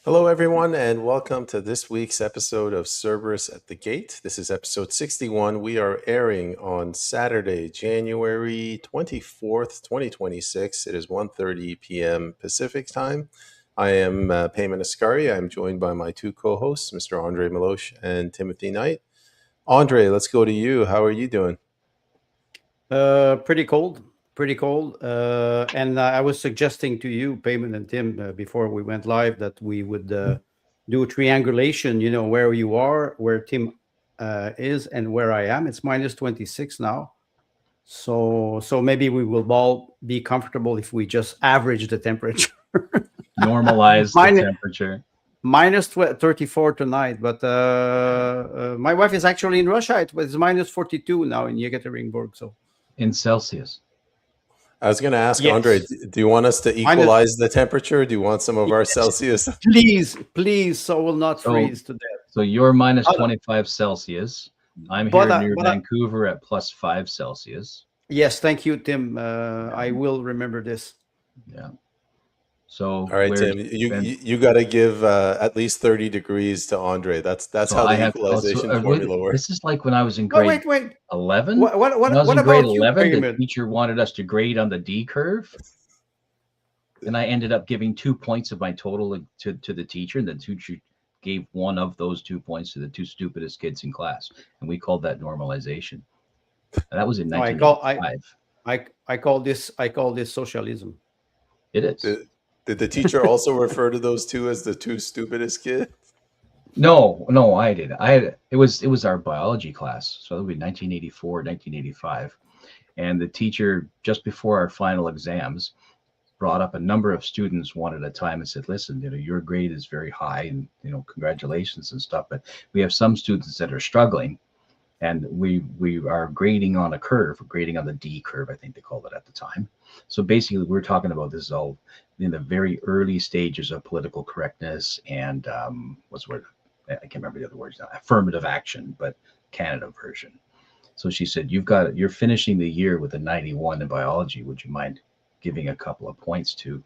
Hello, everyone, and welcome to this week's episode of Cerberus at the Gate. This is episode 61. We are airing on Saturday, January 24th, 2026. It is 1:30 p.m. Pacific time. I am Peyman Askari. I'm joined by my two co-hosts, Mr. André Meloche and Timothy Knight. André, let's go to you. How are you doing? Pretty cold, pretty cold. And I was suggesting to you, Payman and Tim, before we went live, that we would do a triangulation. You know where you are, where Tim is, and where I am. It's minus 26 now. So maybe we will all be comfortable if we just average the temperature. Normalize the minus temperature. minus 34 tonight, but my wife is actually in Russia. It was minus 42 now in Yekaterinburg. So In Celsius. I was going to ask yes. André, do you want us to equalize the temperature? Do you want some of our Celsius? Please, so we'll not freeze to death. So you're minus 25 Celsius. I'm here near Vancouver at plus 5 Celsius. Yes, thank you, Tim. I will remember this. Yeah. So all right, Tim, you got to give at least 30 degrees to André. That's so how the equalization formula works. This is like when I was in grade 11. What when I was in about grade you, 11, Payman? the teacher wanted us to grade on the D curve. And I ended up giving 2 points of my total to the teacher. And the teacher gave one of those 2 points to the two stupidest kids in class. And we called that normalization. And that was in 1985. I call this socialism. It is. Did the teacher also refer to those two as the two stupidest kids? No, I did. It was our biology class. So it would be 1984, 1985. And the teacher, just before our final exams, brought up a number of students one at a time and said, listen, your grade is very high and, congratulations and stuff. But we have some students that are struggling. And we are grading on a curve, grading on the D curve, I think they called it at the time. So basically, we're talking about this all in the very early stages of political correctness and what's the word? I can't remember the other words now. Affirmative action, but Canada version. So she said, you're finishing the year with a 91 in biology. Would you mind giving a couple of points to,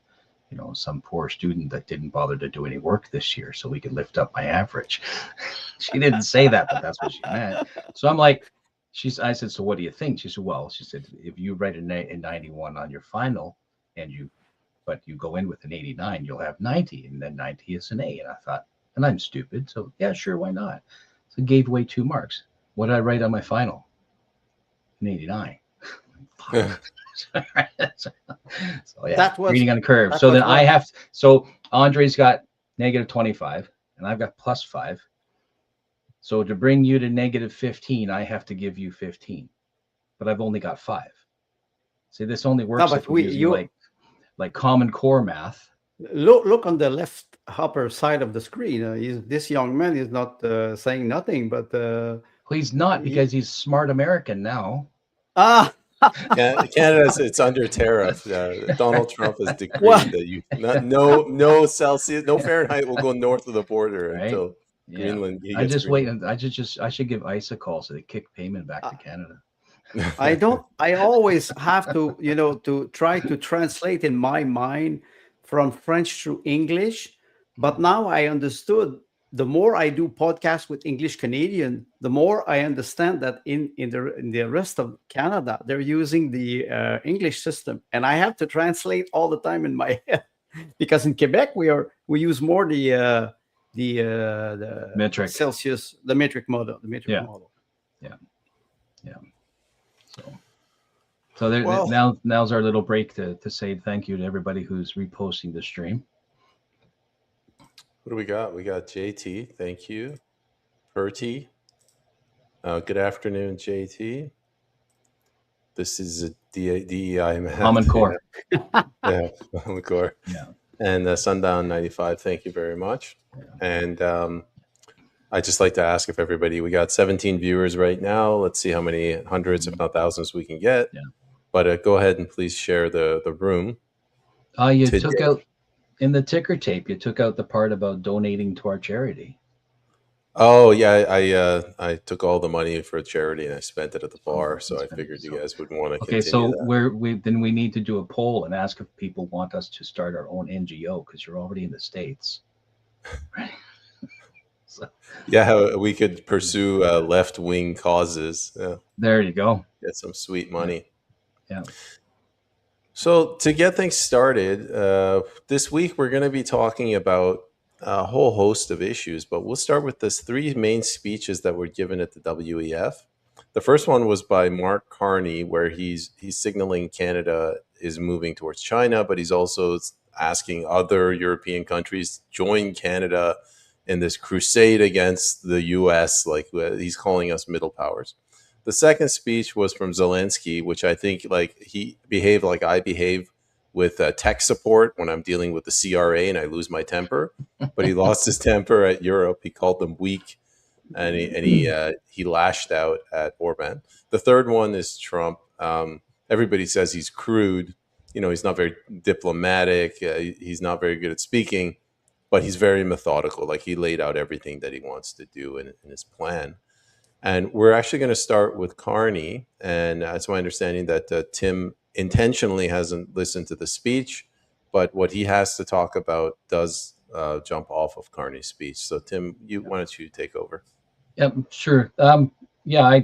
some poor student that didn't bother to do any work this year so we could lift up my average? She didn't say that, but that's what she meant. So I'm like, I said, so what do you think? She said, well, if you write a 91 on your final but you go in with an 89, you'll have 90, and then 90 is an A. And I thought, and I'm stupid, so yeah, sure, why not? So gave away 2 marks. What did I write on my final? An 89. So yeah, that was reading on the curve. So then so Andre's got negative 25 and I've got plus 5. So to bring you to negative 15, I have to give you 15, but I've only got 5. See, this only works if we use like Common Core math. Look on the left upper side of the screen. This young man is not saying nothing, but he's not because he's smart American now. Canada, it's under tariff. Donald Trump has decreed that no Celsius, no Fahrenheit will go north of the border until Greenland. I just wait, and I should give ICE a call so they kick Payman back to Canada. I always have to to try to translate in my mind from French to English, but now I understood. The more I do podcasts with English Canadian, the more I understand that in the rest of Canada, they're using the English system. And I have to translate all the time in my head because in Quebec, we use more the metric Celsius, the metric model, model. Yeah. So there, now's our little break to say thank you to everybody who's reposting the stream. What do we got? We got JT. Thank you. Perty. Good afternoon, JT. This is a DEI math. Common Core. Yeah, Common Core. Yeah. And Sundown 95. Thank you very much. Yeah. And I'd just like to ask if everybody, we got 17 viewers right now. Let's see how many hundreds, if not thousands, we can get. Yeah. But go ahead and please share the room. You took out. In the ticker tape, you took out the part about donating to our charity. Oh yeah, I took all the money for charity and I spent it at the bar. So I figured you guys would want to. Okay, so we need to do a poll and ask if people want us to start our own NGO because you're already in the States. So Yeah, how we could pursue left-wing causes. Yeah, there you go. get some sweet Yeah. money. Yeah. So, to get things started, this week we're going to be talking about a whole host of issues, but we'll start with this three main speeches that were given at the WEF. The first one was by Mark Carney, where he's signaling Canada is moving towards China, but he's also asking other European countries join Canada in this crusade against the U.S. Like he's calling us middle powers. The second speech was from Zelensky, which I think like he behaved like I behave with tech support when I'm dealing with the CRA and I lose my temper. But he lost his temper at Europe. He called them weak, and he lashed out at Orban. The third one is Trump. Everybody says he's crude. You know, he's not very diplomatic. He's not very good at speaking, but he's very methodical. Like he laid out everything that he wants to do in his plan. And we're actually going to start with Carney. And it's my understanding that Tim intentionally hasn't listened to the speech, but what he has to talk about does jump off of Carney's speech. So, Tim, why don't you take over? Yeah, sure. Yeah,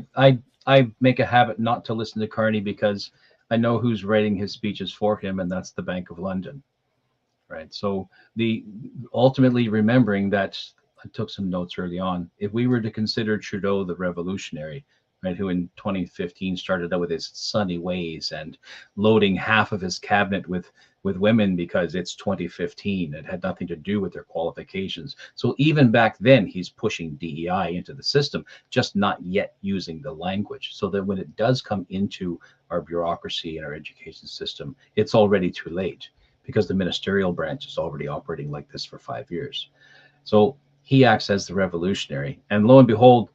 I make a habit not to listen to Carney because I know who's writing his speeches for him, and that's the Bank of London, right? So the ultimately remembering that I took some notes early on. If we were to consider Trudeau the revolutionary, right, who in 2015 started out with his sunny ways and loading half of his cabinet with women because it's 2015, it had nothing to do with their qualifications. So even back then, he's pushing DEI into the system, just not yet using the language. So that when it does come into our bureaucracy and our education system, it's already too late because the ministerial branch is already operating like this for 5 years. So he acts as the revolutionary. And lo and behold,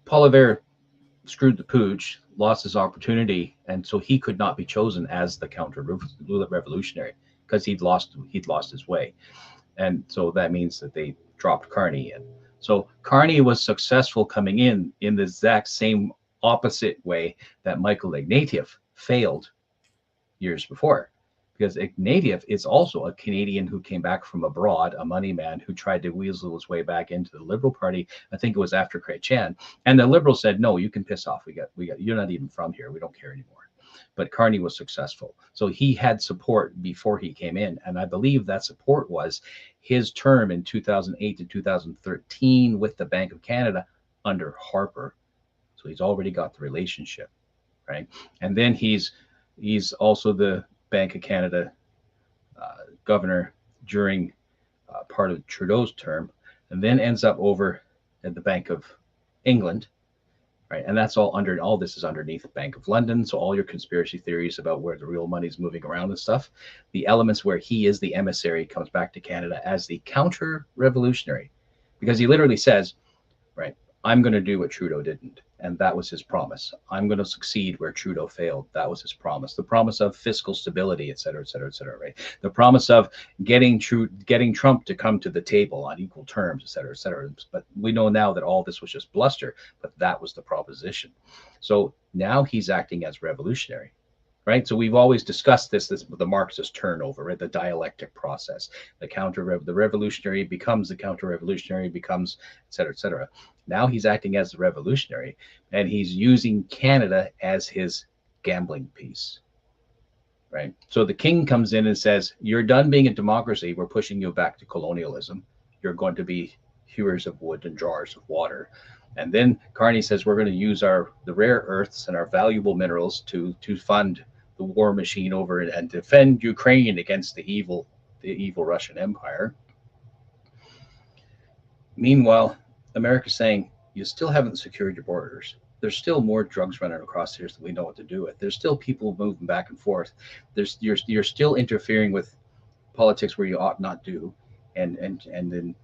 Poilievre screwed the pooch, lost his opportunity, and so he could not be chosen as the counter revolutionary because he'd lost his way. And so that means that they dropped Carney in. So Carney was successful coming in the exact same opposite way that Michael Ignatieff failed years before. Because Ignatieff is also a Canadian who came back from abroad, a money man who tried to weasel his way back into the Liberal Party. I think it was after Chrétien, and the Liberals said, "No, you can piss off. We got. You're not even from here. We don't care anymore." But Carney was successful, so he had support before he came in, and I believe that support was his term in 2008 to 2013 with the Bank of Canada under Harper. So he's already got the relationship, right? And then he's also the Bank of Canada governor during part of Trudeau's term, and then ends up over at the Bank of England, right? And that's all this is underneath the Bank of London. So all your conspiracy theories about where the real money's moving around and stuff, the elements where he is the emissary comes back to Canada as the counter-revolutionary, because he literally says, right, I'm going to do what Trudeau didn't. And that was his promise. I'm going to succeed where Trudeau failed. That was his promise. The promise of fiscal stability, et cetera, et cetera, et cetera, right? The promise of getting Trump to come to the table on equal terms, et cetera, et cetera. But we know now that all this was just bluster, but that was the proposition. So now he's acting as revolutionary. Right, so we've always discussed this the Marxist turnover, right? The dialectic process. The revolutionary becomes the counter-revolutionary, becomes et cetera, et cetera. Now he's acting as the revolutionary, and he's using Canada as his gambling piece. Right, so the king comes in and says, "You're done being a democracy. We're pushing you back to colonialism. You're going to be hewers of wood and drawers of water." And then Carney says, "We're going to use the rare earths and our valuable minerals to fund the war machine over and defend Ukraine against the evil Russian Empire." Meanwhile, America's saying, "You still haven't secured your borders. There's still more drugs running across here that we know what to do with. There's still people moving back and forth. You're still interfering with politics where you ought not do." And then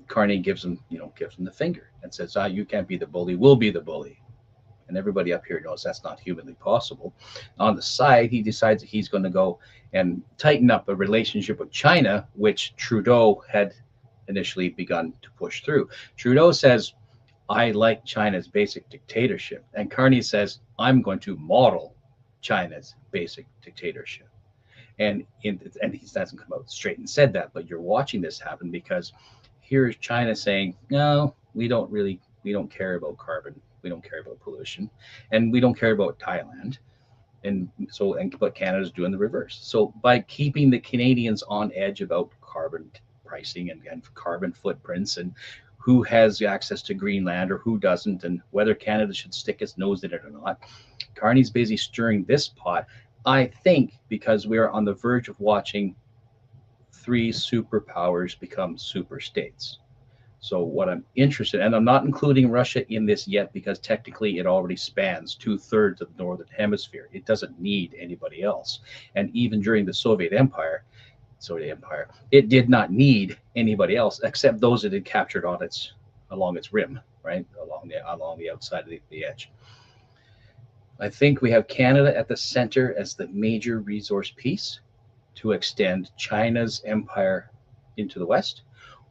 Carney gives them the finger and says, "You can't be the bully. We'll be the bully." And everybody up here knows that's not humanly possible. On the side, he decides that he's going to go and tighten up a relationship with China, which Trudeau had initially begun to push through. Trudeau says, "I like China's basic dictatorship." And Carney says, "I'm going to model China's basic dictatorship." And he hasn't come out straight and said that, but you're watching this happen because here's China saying, no, we don't care about carbon, we don't care about pollution, and we don't care about Thailand. But Canada's doing the reverse. So by keeping the Canadians on edge about carbon pricing and carbon footprints and who has access to Greenland or who doesn't, and whether Canada should stick its nose in it or not, Carney's busy stirring this pot. I think because we are on the verge of watching three superpowers become super states. So what I'm interested in, and I'm not including Russia in this yet because technically it already spans 2/3 of the northern hemisphere. It doesn't need anybody else. And even during the Soviet Empire, it did not need anybody else except those that had captured along its rim, right, along the outside of the edge. I think we have Canada at the center as the major resource piece to extend China's empire into the west,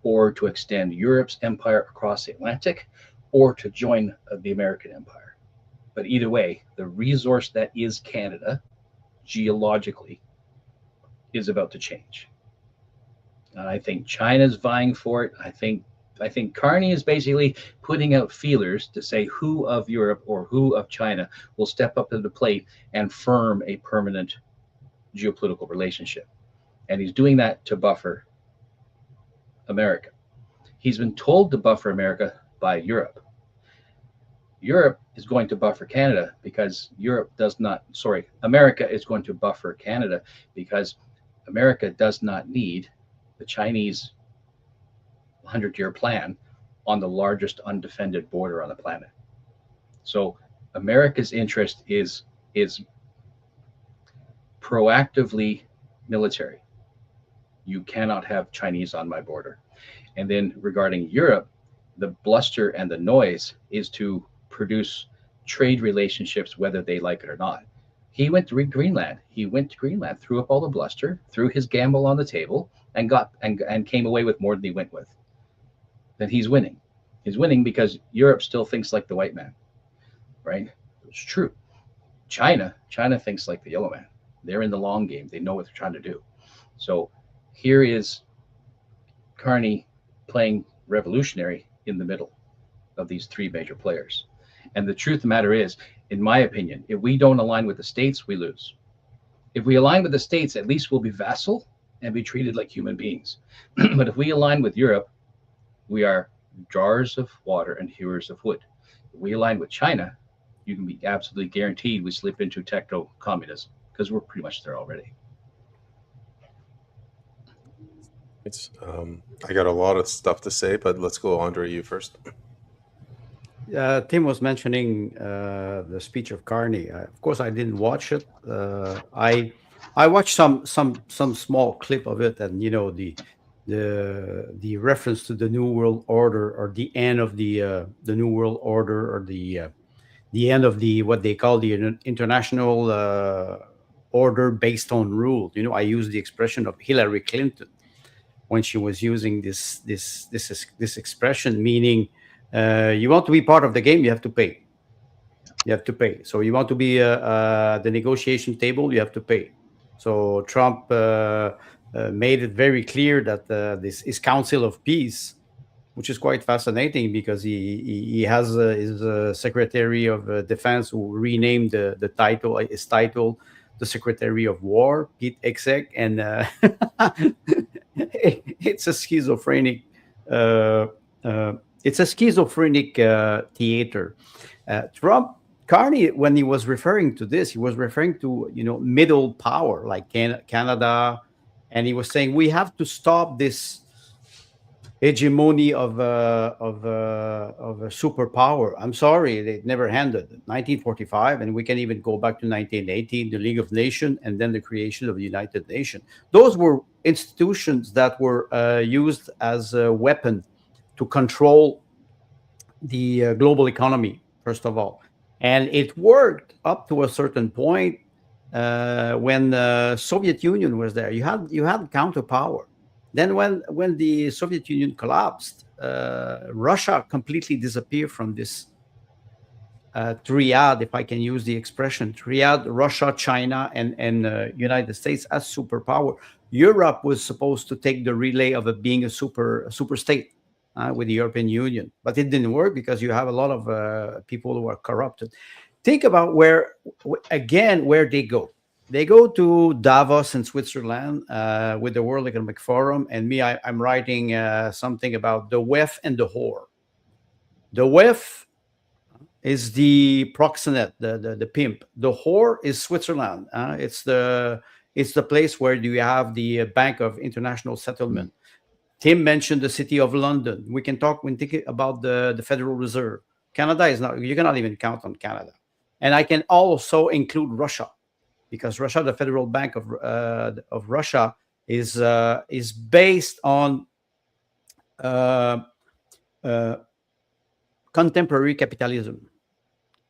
or to extend Europe's empire across the Atlantic, or to join the American empire. But either way, the resource that is Canada, geologically, is about to change. And I think China's vying for it. I think Carney is basically putting out feelers to say who of Europe or who of China will step up to the plate and firm a permanent geopolitical relationship. And he's doing that to buffer America. He's been told to buffer America by Europe. Europe is going to buffer Canada because America is going to buffer Canada because America does not need the Chinese 100-year plan on the largest undefended border on the planet. So America's interest is proactively military. You cannot have Chinese on my border. And then regarding Europe, the bluster and the noise is to produce trade relationships, whether they like it or not. He went to Greenland. Threw up all the bluster, threw his gamble on the table, and came away with more than he went with. Then he's winning. He's winning because Europe still thinks like the white man, right? It's true. China thinks like the yellow man. They're in the long game. They know what they're trying to do. So here is Carney playing revolutionary in the middle of these three major players. And the truth of the matter is, in my opinion, if we don't align with the states, we lose. If we align with the states, at least we'll be vassal and be treated like human beings. But if we align with Europe, we are drawers of water and hewers of wood. If we align with China, you can be absolutely guaranteed we slip into techno-communism because we're pretty much there already. I got a lot of stuff to say, but let's go, Andre, you first. Tim was mentioning the speech of Carney. Of course, I didn't watch it. I watched some small clip of it, and the reference to the New World Order, or the end of the New World Order, or the end of what they call the international order based on rule. I use the expression of Hillary Clinton when she was using this expression, meaning you want to be part of the game, you have to pay. You have to pay. So you want to be the negotiation table, you have to pay. So Trump made it very clear that this is Council of Peace, which is quite fascinating because he has his Secretary of Defense who renamed his title the Secretary of War, Pete Hegseth, and it's a schizophrenic. It's a schizophrenic theater. Carney, when he was referring to this, he was referring to middle power like Canada, and he was saying we have to stop this hegemony of a superpower. I'm sorry, it never ended. 1945, and we can even go back to 1918, the League of Nations, and then the creation of the United Nations. Those were institutions that were used as a weapon to control the global economy, first of all. And it worked up to a certain point when the Soviet Union was there. You had counterpower. Then when the Soviet Union collapsed, Russia completely disappeared from this triad, if I can use the expression, triad, Russia, China, and United States as superpower. Europe was supposed to take the relay of it being a super state with the European Union, but it didn't work because you have a lot of people who are corrupted. Think about where they go. They go to Davos in Switzerland with the World Economic Forum, and I'm writing something about the WEF and the whore. The WEF is the proxenet, the pimp. The whore is Switzerland. It's the place where you have the Bank of International Settlement. Tim mentioned the City of London. We can talk when thinking about the Federal Reserve. Canada is not. You cannot even count on Canada, and I can also include Russia, because Russia, the Federal Bank of Russia, is based on contemporary capitalism.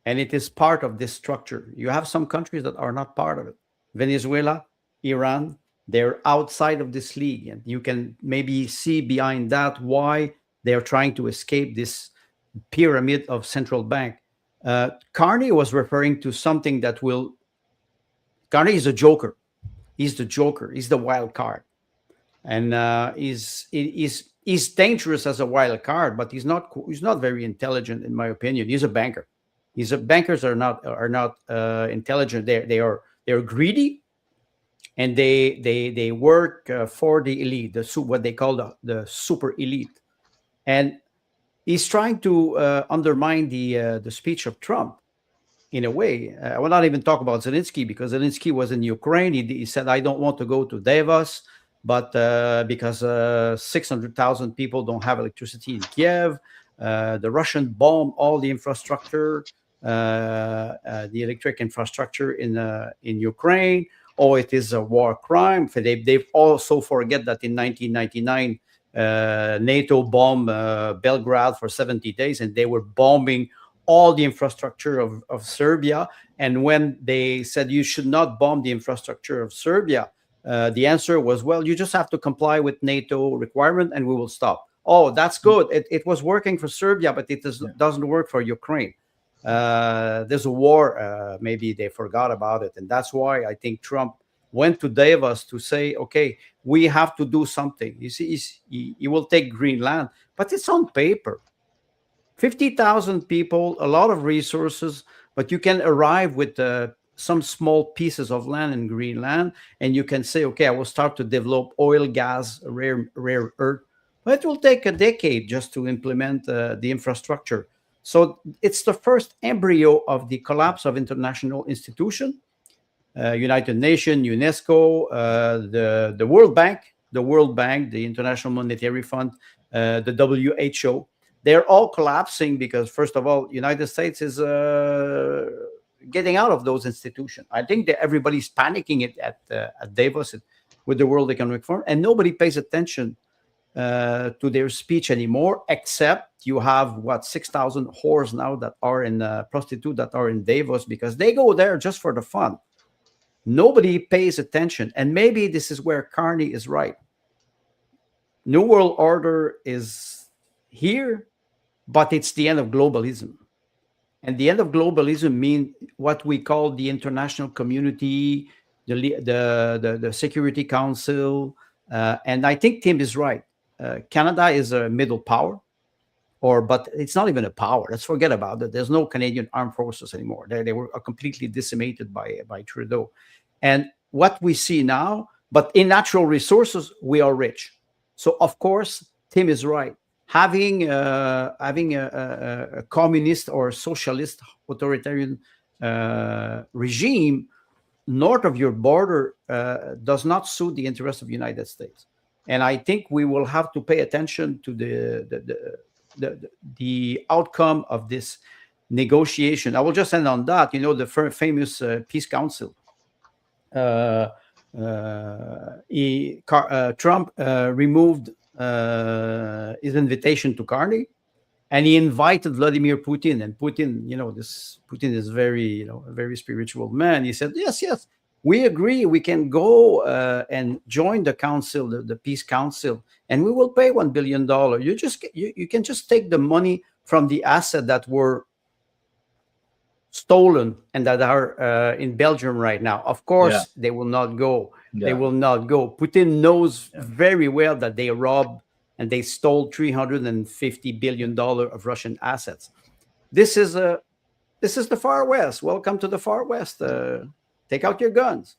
And it is part of this structure. You have some countries that are not part of it. Venezuela, Iran, they're outside of this league. And you can maybe see behind that why they're trying to escape this pyramid of central bank. Carney was referring to something that will... Carney is a joker. He's the joker. He's the wild card. And he's dangerous as a wild card, but he's not very intelligent, in my opinion. He's a banker. Bankers are not intelligent. They're greedy, and they work for the elite, what they call the super elite. And he's trying to undermine the speech of Trump in a way. I will not even talk about Zelensky, because Zelensky was in Ukraine. He said, "I don't want to go to Davos, but because 600,000 people don't have electricity in Kiev, the Russian bomb all the infrastructure." The electric infrastructure in Ukraine. Oh, it is a war crime. They also forget that in 1999, NATO bombed Belgrade for 70 days, and they were bombing all the infrastructure of Serbia. And when they said you should not bomb the infrastructure of Serbia, the answer was, well, you just have to comply with NATO requirement and we will stop. Oh, that's good. It was working for Serbia, but it doesn't work for Ukraine. There's a war. Maybe they forgot about it. And that's why I think Trump went to Davos to say, okay, we have to do something. You see, he will take Greenland, but it's on paper. 50,000 people, a lot of resources, but you can arrive with some small pieces of land in Greenland, and you can say, okay, I will start to develop oil, gas, rare earth. But it will take a decade just to implement the infrastructure. So it's the first embryo of the collapse of international institutions, United Nations, UNESCO, the World Bank, the International Monetary Fund, the WHO. They're all collapsing because, first of all, United States is getting out of those institutions. I think that everybody's panicking at Davos with the World Economic Forum, and nobody pays attention to their speech anymore, except you have 6,000 whores now that are in prostitute that are in Davos, because they go there just for the fun. Nobody pays attention, and maybe this is where Carney is right. New World Order is here, but it's the end of globalism. And the end of globalism means what we call the international community, the Security Council, and I think Tim is right. Canada is a middle power, but it's not even a power. Let's forget about it. There's no Canadian armed forces anymore. They were completely decimated by Trudeau. And what we see now, but in natural resources, we are rich. So, of course, Tim is right. Having a communist or socialist authoritarian regime north of your border does not suit the interests of the United States. And I think we will have to pay attention to the outcome of this negotiation. I will just end on that. The famous Peace Council. Trump removed his invitation to Carney, and he invited Vladimir Putin. And Putin, Putin is a very spiritual man. He said, yes, we agree. We can go and join the council, the Peace Council, and we will pay $1 billion. You can just take the money from the asset that were stolen and that are in Belgium right now. Of course, they will not go. They will not go. Putin knows very well that they robbed and they stole $350 billion of Russian assets. This is the Far West. Welcome to the Far West. Take out your guns.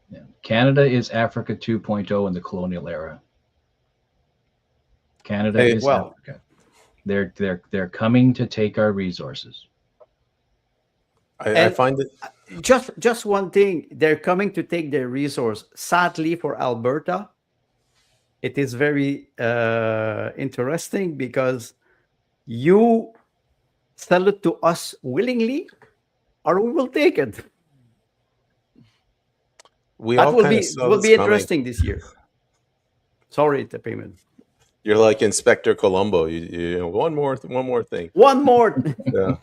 Yeah. Canada is Africa 2.0 in the colonial era. Canada is Africa. They're coming to take our resources. I find it just one thing. They're coming to take their resource. Sadly for Alberta, it is very interesting because you sell it to us willingly, or we will take it. That will be interesting this year. Sorry, Peyman. You're like Inspector Columbo. You know, one more thing. One more. Yeah.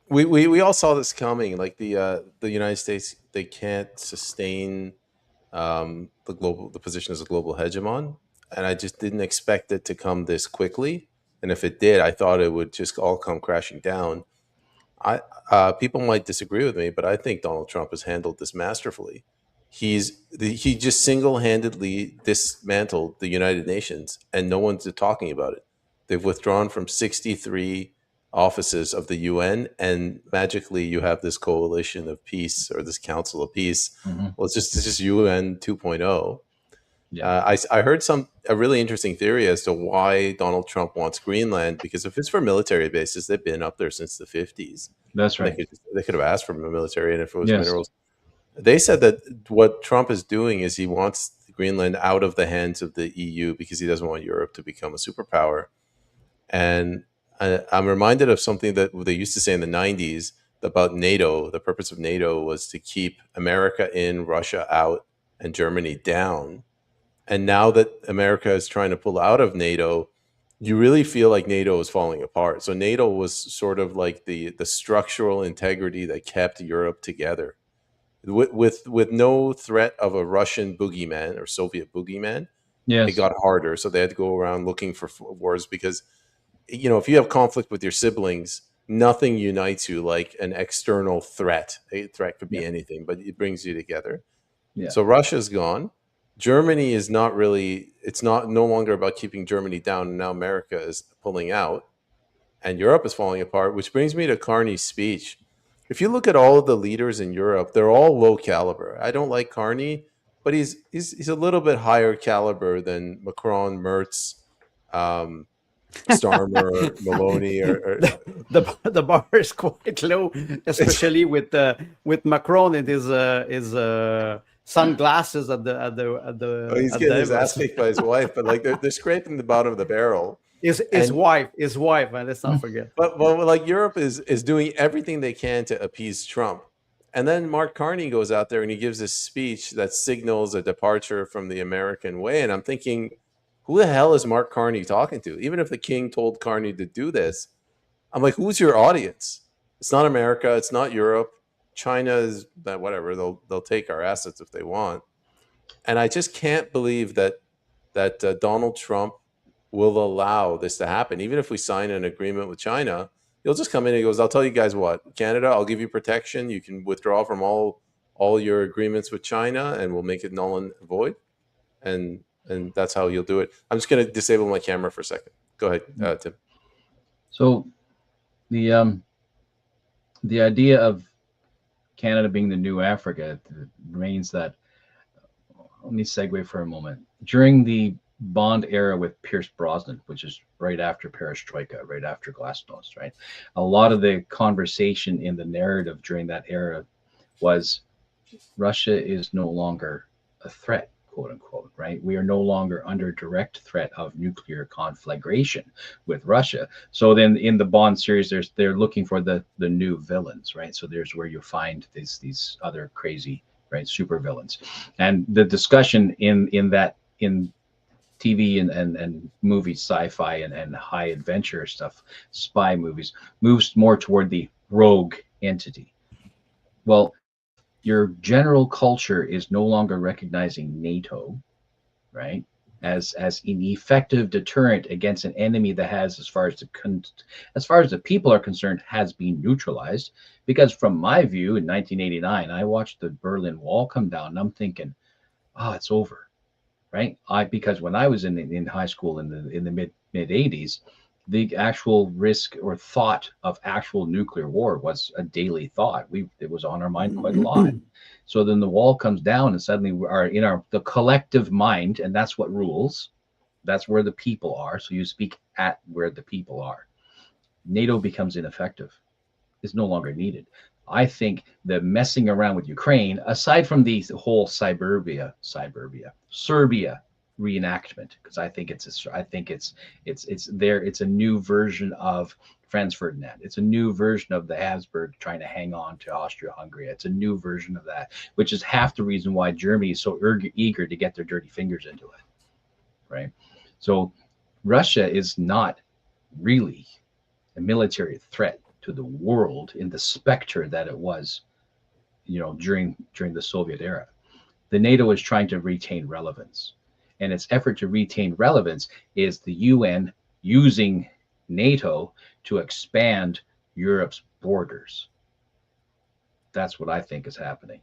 We all saw this coming. Like the United States, they can't sustain the position as a global hegemon, and I just didn't expect it to come this quickly. And if it did, I thought it would just all come crashing down. People might disagree with me, but I think Donald Trump has handled this masterfully. He just single-handedly dismantled the United Nations, and no one's talking about it. They've withdrawn from 63 offices of the UN, and magically you have this coalition of peace, or this Council of Peace. Mm-hmm. Well, it's just UN 2.0. Yeah. I heard a really interesting theory as to why Donald Trump wants Greenland, because if it's for military bases, they've been up there since the 50s. That's right. They could have asked for a military, and if it was minerals. They said that what Trump is doing is he wants Greenland out of the hands of the EU because he doesn't want Europe to become a superpower. And I'm reminded of something that they used to say in the 90s about NATO. The purpose of NATO was to keep America in, Russia out, and Germany down. And now that America is trying to pull out of NATO, you really feel like NATO is falling apart. So NATO was sort of like the structural integrity that kept Europe together. With no threat of a Russian boogeyman or Soviet boogeyman, it got harder. So they had to go around looking for wars because, you know, if you have conflict with your siblings, nothing unites you like an external threat. A threat could be anything, but it brings you together. Yeah. So Russia's gone. Germany is not really, it's no longer about keeping Germany down. And now America is pulling out and Europe is falling apart, which brings me to Carney's speech. If you look at all of the leaders in Europe, they're all low caliber. I don't like Carney, but he's a little bit higher caliber than Macron, Merz, Starmer, Maloney, or the bar is quite low, especially with Macron and his sunglasses at the. Oh, he's getting his ass kicked by his wife, but like they're scraping the bottom of the barrel. His wife, and let's not forget. But like Europe is doing everything they can to appease Trump. And then Mark Carney goes out there and he gives this speech that signals a departure from the American way. And I'm thinking, who the hell is Mark Carney talking to? Even if the king told Carney to do this, I'm like, who's your audience? It's not America. It's not Europe. China is that whatever. They'll take our assets if they want. And I just can't believe that Donald Trump will allow this to happen. Even if we sign an agreement with China, he'll just come in and he goes, I'll tell you guys what, Canada, I'll give you protection. You can withdraw from all your agreements with China and we'll make it null and void. And that's how he'll do it. I'm just going to disable my camera for a second. Go ahead, Tim. So the idea of Canada being the new Africa remains that, let me segue for a moment. During the Bond era with Pierce Brosnan, which is right after Perestroika, right after Glasnost, right? A lot of the conversation in the narrative during that era was Russia is no longer a threat, quote unquote, right? We are no longer under direct threat of nuclear conflagration with Russia. So then in the Bond series, they're looking for the new villains, right? So there's where you find these other crazy, right, super villains. And the discussion in TV and movies, sci-fi and high adventure stuff, spy movies, moves more toward the rogue entity. Well, your general culture is no longer recognizing NATO, right? as an effective deterrent against an enemy that has, as far as the people are concerned, has been neutralized. Because from my view, in 1989, I watched the Berlin Wall come down, and I'm thinking, oh, it's over, right? Because when I was in high school in the mid 80s, the actual risk or thought of actual nuclear war was a daily thought. It was on our mind quite a lot. So then the wall comes down, and suddenly we are in the collective mind, and that's what rules. That's where the people are. So you speak at where the people are. NATO becomes ineffective. It's no longer needed. I think the messing around with Ukraine, aside from the whole Serbia reenactment, because I think it's a new version of Franz Ferdinand. It's a new version of the Habsburg trying to hang on to Austria-Hungary. It's a new version of that, which is half the reason why Germany is so eager to get their dirty fingers into it, right? So Russia is not really a military threat to the world in the specter that it was, during the Soviet era. The NATO is trying to retain relevance, and its effort to retain relevance is the UN using NATO to expand Europe's borders. That's what I think is happening.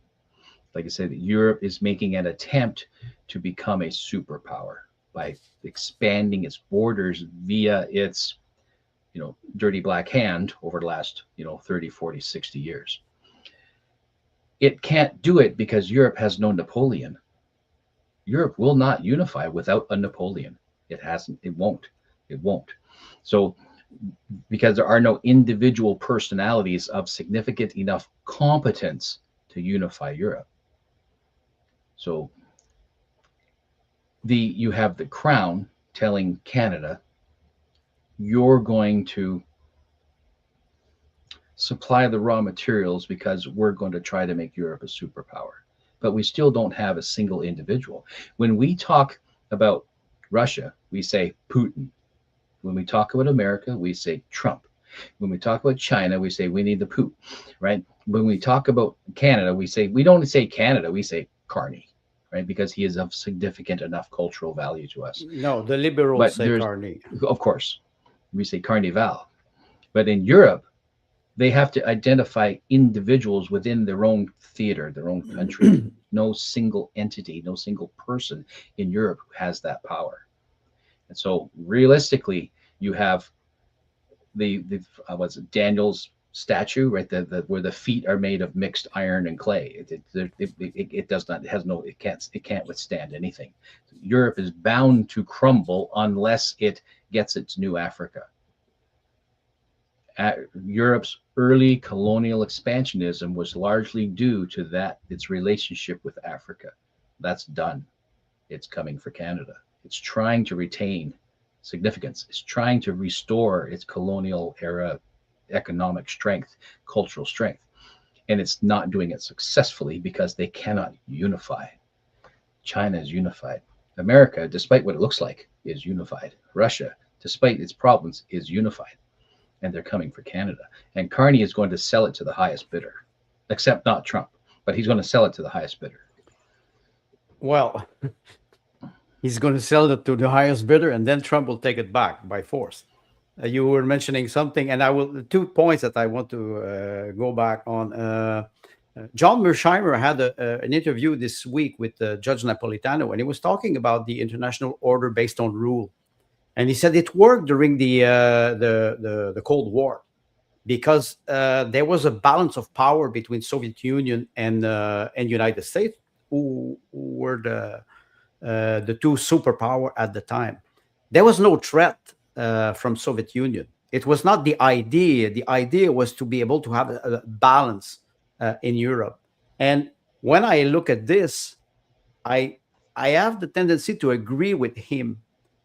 Like I said, Europe is making an attempt to become a superpower by expanding its borders via its dirty black hand over the last 30, 40, 60 years. It can't do it because Europe has no Napoleon. Europe will not unify without a Napoleon. It won't. So because there are no individual personalities of significant enough competence to unify Europe. So you have the crown telling Canada, you're going to supply the raw materials because we're going to try to make Europe a superpower. But we still don't have a single individual. When we talk about Russia, we say Putin. When we talk about America, we say Trump. When we talk about China, we say we need the Putin, right? When we talk about Canada, we don't say Canada, we say Carney, right? Because he is of significant enough cultural value to us. No, the liberals say Carney. Of course, we say Carnival. But in Europe, they have to identify individuals within their own theater, their own country. No single entity, no single person in Europe has that power. And so realistically, you have the what's it, Daniel's statue, right? Where the feet are made of mixed iron and clay. It can't withstand anything. Europe is bound to crumble unless it gets its new Africa. Europe's early colonial expansionism was largely due to its relationship with Africa. That's done. It's coming for Canada. It's trying to retain significance. It's trying to restore its colonial era economic strength, cultural strength. And it's not doing it successfully because they cannot unify. China is unified. America, despite what it looks like, is unified. Russia, despite its problems, is unified. And they're coming for Canada. And Carney is going to sell it to the highest bidder, except not Trump, but he's going to sell it to the highest bidder. Well, he's going to sell it to the highest bidder, and then Trump will take it back by force. You were mentioning something, and 2 points that I want to go back on. John Mersheimer had an interview this week with Judge Napolitano, and he was talking about the international order based on rule. And he said it worked during the Cold War because there was a balance of power between Soviet Union and United States, who were the two superpower at the time. There was no threat from Soviet Union. It was not the idea. The idea was to be able to have a balance in Europe. And when I look at this, I have the tendency to agree with him.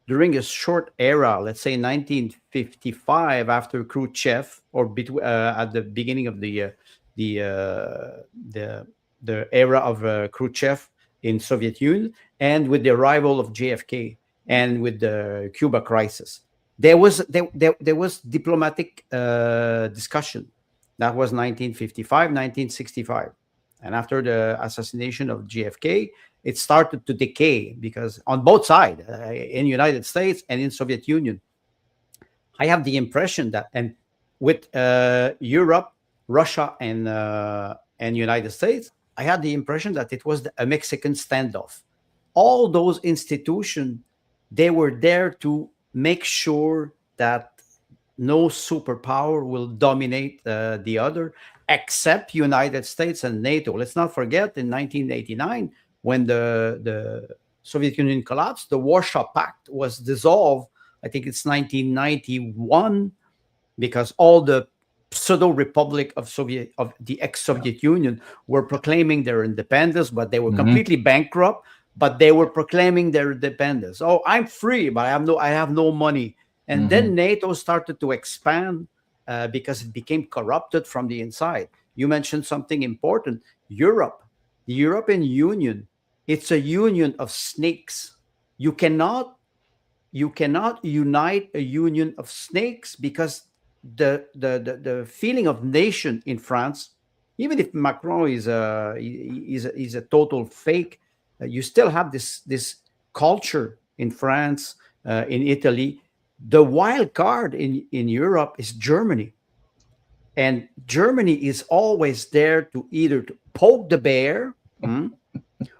During a short era, let's say 1955, after Khrushchev, or at the beginning of the era of Khrushchev in Soviet Union, and with the arrival of JFK, and with the Cuba crisis, there was diplomatic discussion. That was 1955, 1965. And after the assassination of JFK, it started to decay because on both sides, in United States and in Soviet Union, I have the impression that, and with Europe, Russia, and United States, I had the impression that it was a Mexican standoff. All those institutions, they were there to make sure that no superpower will dominate the other, except United States and NATO. Let's not forget in 1989, when the Soviet Union collapsed, the Warsaw Pact was dissolved. I think it's 1991, because all the pseudo republic of the ex-Soviet Union were proclaiming their independence, but they were completely bankrupt. But they were proclaiming their independence. Oh, I'm free, but I have no money. And then NATO started to expand because it became corrupted from the inside. You mentioned something important. Europe, the European Union, it's a union of snakes. You cannot unite a union of snakes, because the feeling of nation in France, even if Macron is a total fake, you still have this culture in France, in Italy. The wild card in Europe is Germany. And Germany is always there to either to poke the bear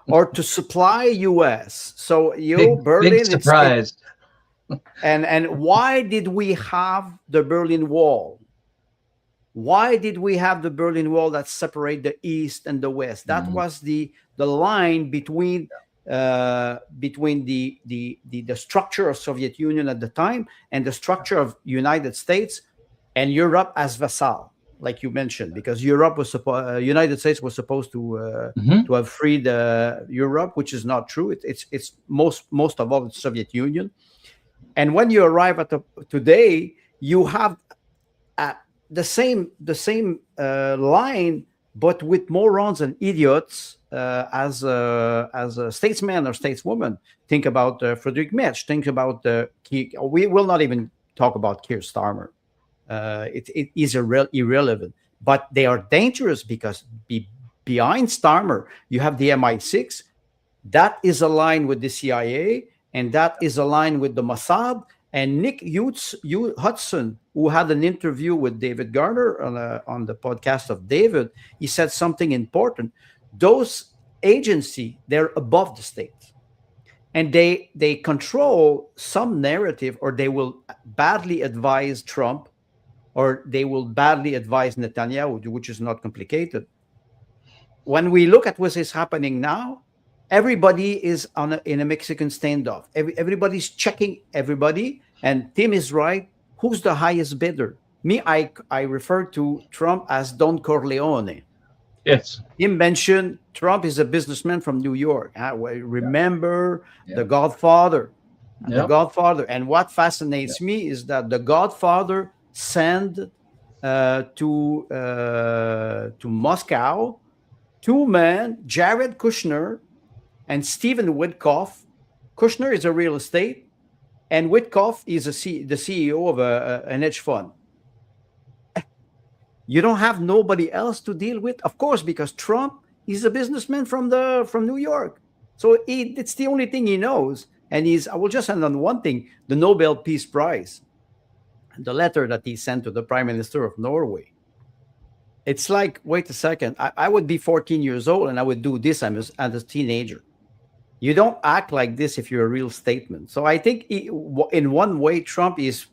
or to supply US. So Berlin, big surprise. And why did we have the Berlin Wall? Why did we have the Berlin Wall that separate the East and the West? That was the line between the structure of Soviet Union at the time and the structure of United States and Europe as vassal, like you mentioned, because United States was supposed to have freed Europe, which is not true. It's most of all it's Soviet Union. And when you arrive at today, you have the same line, but with morons and idiots as a statesman or stateswoman. Think about Friedrich Merz. Think about we will not even talk about Keir Starmer. It is irrelevant, but they are dangerous because behind Starmer you have the MI6 that is aligned with the CIA, and that is aligned with the Mossad. And Nick Hudson, who had an interview with David Garner on the podcast of David, he said something important. Those agencies, they're above the state. And they control some narrative, or they will badly advise Trump, or they will badly advise Netanyahu, which is not complicated. When we look at what is happening now, everybody is in a Mexican standoff. Everybody's checking everybody. And Tim is right. Who's the highest bidder? I refer to Trump as Don Corleone. Yes. Tim mentioned Trump is a businessman from New York. Remember The Godfather. The Godfather. And what fascinates me is that The Godfather sent to Moscow 2 men, Jared Kushner and Stephen Witkoff. Kushner is a real estate, and Witkoff is the CEO of an hedge fund. You don't have nobody else to deal with, of course, because Trump is a businessman from New York. So it's the only thing he knows. And I will just end on one thing: the Nobel Peace Prize, the letter that he sent to the Prime Minister of Norway. It's like, wait a second, I would be 14 years old and I would do this as a teenager. You don't act like this if you're a real statesman. So I think in one way, Trump is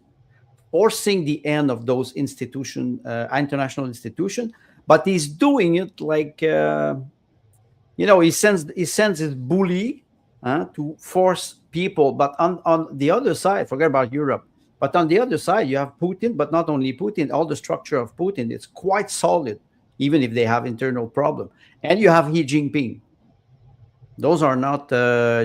forcing the end of those international institutions, but he's doing it like, he sends his bully to force people. But on the other side, forget about Europe, but on the other side, you have Putin, but not only Putin, all the structure of Putin, it's quite solid, even if they have internal problem. And you have Xi Jinping. Those are not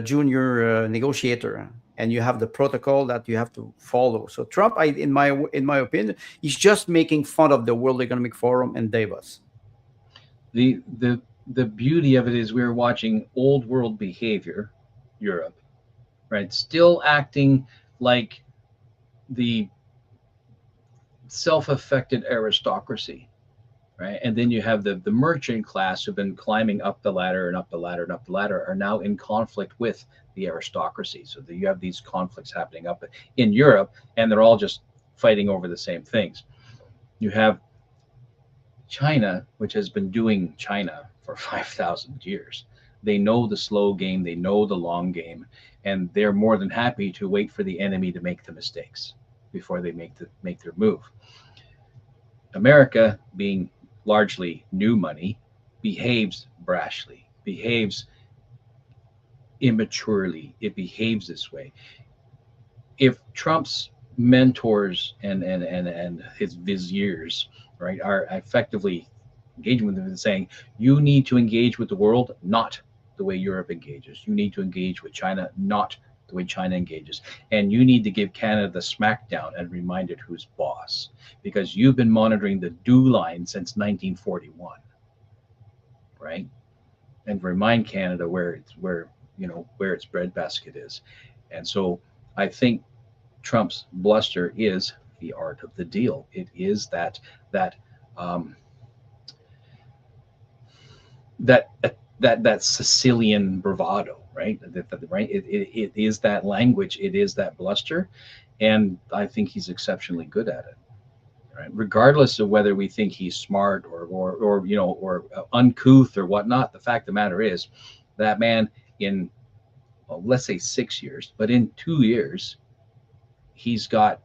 junior negotiator, and you have the protocol that you have to follow. So Trump, in my opinion, is just making fun of the World Economic Forum and Davos. The beauty of it is we're watching old world behavior, Europe, right? Still acting like the self-affected aristocracy, right? And then you have the merchant class who've been climbing up the ladder and up the ladder and up the ladder, are now in conflict with the aristocracy. So that you have these conflicts happening up in Europe, and they're all just fighting over the same things. You have China, which has been doing China for 5,000 years. They know the slow game, they know the long game, and they're more than happy to wait for the enemy to make the mistakes before they make their move. America, being largely new money, behaves brashly, behaves immaturely. It behaves this way. If Trump's mentors and his viziers, right, are effectively engaging with them and saying, you need to engage with the world, not the way Europe engages. You need to engage with China, not the way China engages. And you need to give Canada the smackdown and remind it who's boss, because you've been monitoring the DO line since 1941, right? And remind Canada where its breadbasket is. And so I think Trump's bluster is the art of the deal. It is that Sicilian bravado, right? Right. It is that language. It is that bluster, and I think he's exceptionally good at it. Right? Regardless of whether we think he's smart or uncouth or whatnot, the fact of the matter is that man in, well, let's say 6 years, but in 2 years, he's got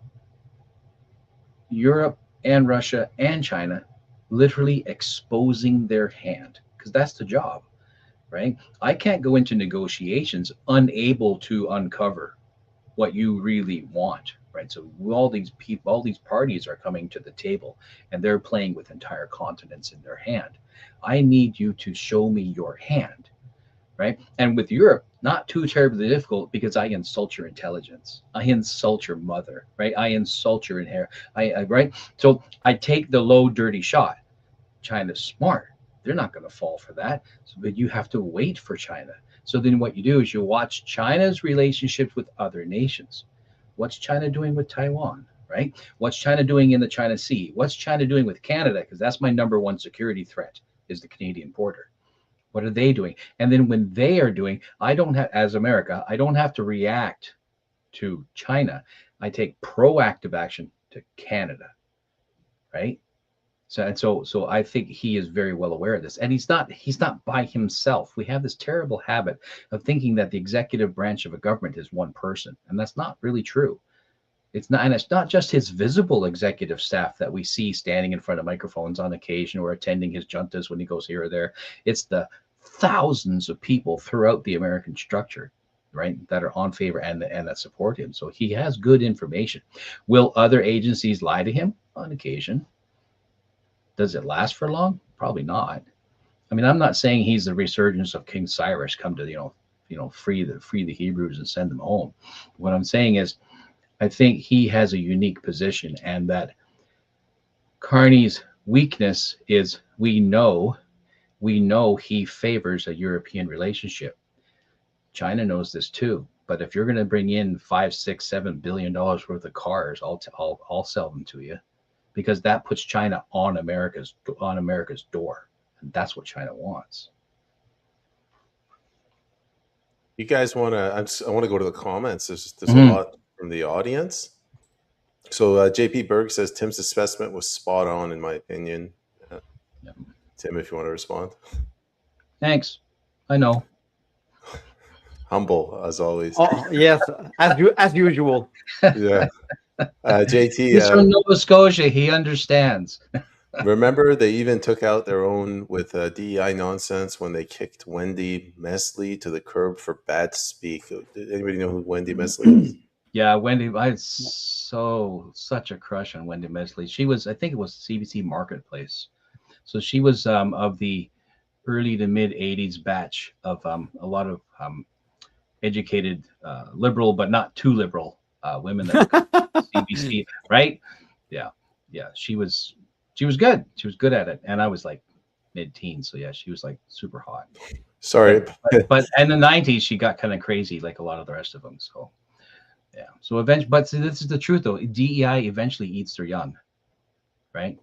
Europe and Russia and China literally exposing their hand, because that's the job, right? I can't go into negotiations unable to uncover what you really want, right? So all these people, all these parties are coming to the table, and they're playing with entire continents in their hand. I need you to show me your hand, right? And with Europe, not too terribly difficult, because I insult your intelligence, I insult your mother, right? I insult your hair, right? So I take the low, dirty shot. China's smart; they're not going to fall for that. So, but you have to wait for China. So then what you do is you watch China's relationships with other nations. What's China doing with Taiwan, right? What's China doing in the China Sea? What's China doing with Canada? Because that's my number one security threat, is the Canadian border. What are they doing? And then when they are doing, I don't have, as America, I don't have to react to China. I take proactive action to Canada, right? So I think he is very well aware of this, and he's not by himself. We have this terrible habit of thinking that the executive branch of a government is one person, and that's not really true. It's not, and it's not just his visible executive staff that we see standing in front of microphones on occasion or attending his juntas when he goes here or there. It's the thousands of people throughout the American structure, right, that are on favor and that support him. So he has good information. Will other agencies lie to him? On occasion. Does it last for long? Probably not. I mean, I'm not saying he's the resurgence of King Cyrus, come to free the Hebrews and send them home. What I'm saying is, I think he has a unique position, and that Carney's weakness is we know he favors a European relationship. China knows this too. But if you're going to bring in $5, $6, $7 billion worth of cars, I'll sell them to you, because that puts China on America's door, and that's what China wants. You guys want to? I want to go to the comments. There's a lot from the audience. So JP Berg says Tim's assessment was spot on, in my opinion. Tim, if you want to respond. Thanks. I know. Humble as always. Oh yes, as usual. Yeah. JT. He's from Nova Scotia. He understands. Remember, they even took out their own with DEI nonsense when they kicked Wendy Mesley to the curb for bad speak. Did anybody know who Wendy Mesley is? Yeah, Wendy. I had such a crush on Wendy Mesley. She was, I think it was CBC Marketplace. So she was of the early to mid 80s batch of a lot of educated, liberal, but not too liberal women that CBC, right? Yeah. She was good. She was good at it, and I was like mid-teens, so yeah, she was like super hot. Sorry, but in the 90s, she got kind of crazy, like a lot of the rest of them. So yeah. So eventually, but see, this is the truth though. DEI eventually eats their young, right?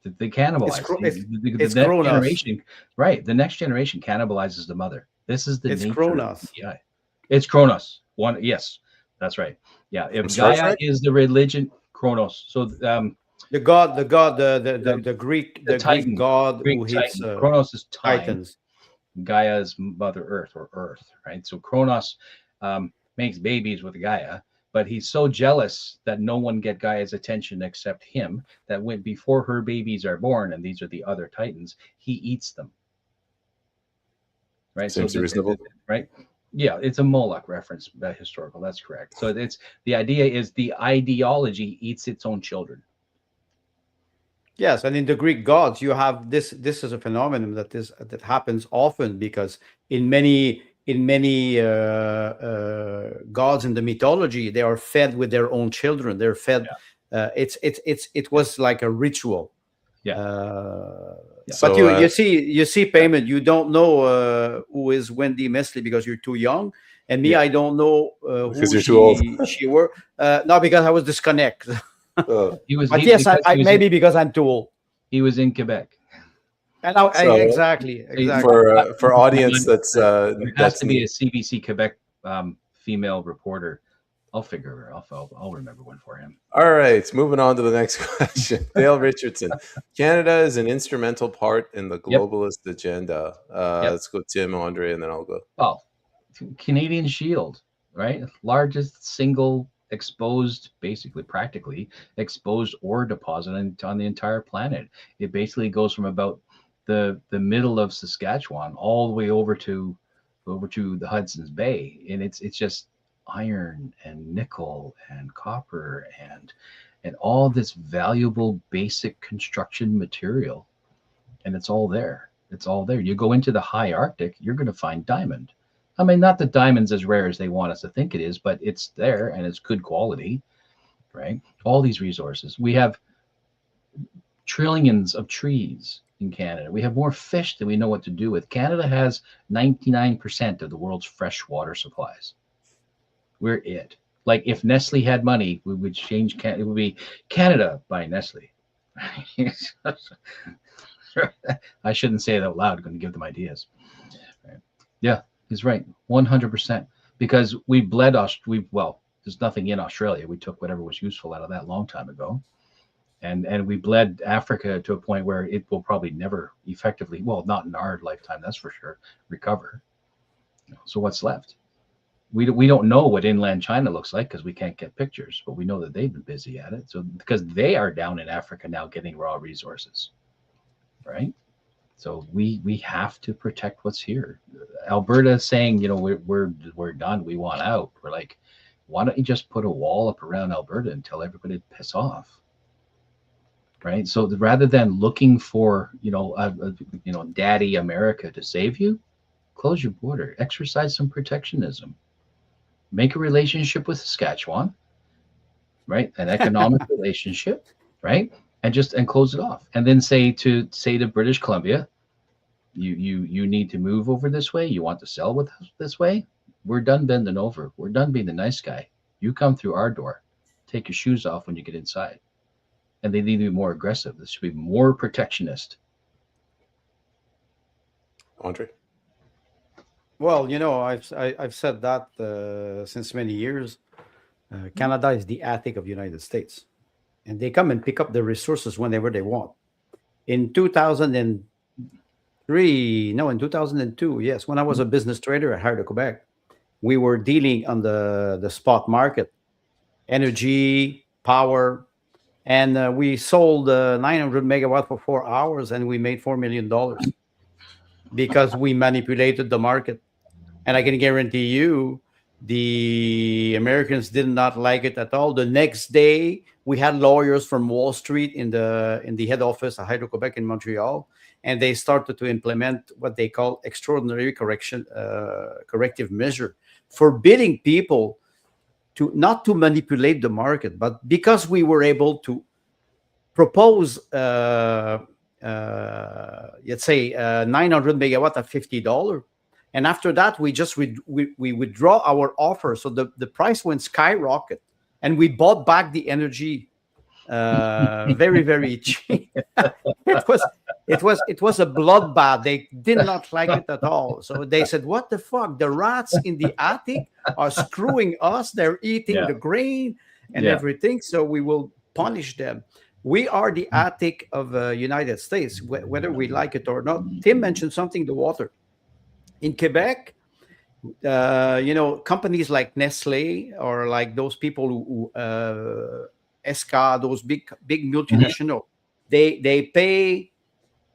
They cannibalize. It's The next Kronos. generation, right? The next generation cannibalizes the mother. This is the It's nature of Kronos. PEI. It's Kronos. One, yes, that's right. Yeah, From if Star Gaia Trek? is the religion, Kronos. So The Greek Titan, god Greek who hits Titan. Kronos is time. Titans. Gaia is Mother Earth or Earth, right? So Kronos makes babies with Gaia, but he's so jealous that no one get Gaia's attention except him that when before her babies are born, and these are the other Titans, he eats them, right? Seems reasonable. Right? Yeah, it's a Moloch reference, historical. That's correct. So it's the idea is the ideology eats its own children. Yes, and in the Greek gods, you have this. This is a phenomenon that happens often because in many gods in the mythology, they are fed with their own children. They're fed. It was like a ritual. Yeah. But So, you see, Peyman. You don't know who is Wendy Mesley because you're too young, and me, Yeah. I don't know Because who you're too old. she were. No, because I was disconnected. He was. But he- yes, because he was maybe because I'm too old. he was in Quebec. And So, exactly. for audience that's There has that's to be a CBC Quebec female reporter. I'll figure it. I'll remember one for him. all right. Moving on to the next question. Dale Richardson. Canada is an instrumental part in the globalist agenda. Let's go Tim, Andre, and then I'll go. Well, Canadian Shield, right? Largest single exposed, basically, practically exposed ore deposit on the entire planet. It basically goes from about the middle of Saskatchewan all the way over to the Hudson's Bay, and it's just iron and nickel and copper and all this valuable basic construction material, and it's all there. It's all there. You go into the high Arctic, you're going to find diamond. I mean, not that diamond's as rare as they want us to think it is, but it's there and it's good quality, right? All these resources. We have trillions of trees in Canada. We have more fish than we know what to do with. Canada has 99% of the world's fresh water supplies. We're it. Like if Nestle had money, we would change Canada. It would be Canada by Nestle. I shouldn't say it out loud. I'm going to give them ideas. Right. Yeah, he's right. 100%. Because we bled there's nothing in Australia. We took whatever was useful out of that a long time ago. And we bled Africa to a point where it will probably never effectively, well, not in our lifetime, that's for sure, recover. So what's left? We don't know what inland China looks like because we can't get pictures, but we know that they've been busy at it. So because they are down in Africa now getting raw resources, right? So we have to protect what's here. Alberta saying, we're done, we want out. We're like, why don't you just put a wall up around Alberta and tell everybody to piss off? Right. So rather than looking for, daddy America to save you, close your border, exercise some protectionism, make a relationship with Saskatchewan, right? An economic relationship, right? And close it off. And then say to British Columbia, you need to move over this way. You want to sell with us this way. We're done bending over. We're done being the nice guy. You come through our door. Take your shoes off when you get inside. And they need to be more aggressive. This should be more protectionist. Andre? Well, I've said that since many years. Canada is the attic of the United States, and they come and pick up the resources whenever they want. In 2002, yes, when I was a business trader at Hydro-Quebec, we were dealing on the spot market, energy, power, and we sold 900 megawatt for 4 hours, and we made $4 million because we manipulated the market. And I can guarantee you, the Americans did not like it at all. The next day, we had lawyers from Wall Street in the head office at Hydro-Quebec in Montreal, and they started to implement what they call extraordinary corrective measure, forbidding people not to manipulate the market, but because we were able to propose, let's say, 900 megawatt at $50. And after that, we just we withdraw our offer. So the price went skyrocket, and we bought back the energy very, very cheap. It was a bloodbath. They did not like it at all. So they said, "What the fuck? The rats in the attic are screwing us. They're eating Yeah. the grain and Yeah. everything. So we will punish them." We are the attic of the United States, whether we like it or not. Tim mentioned something: the water in Quebec. Companies like Nestle or like those people who Esca, those big multinational, they pay.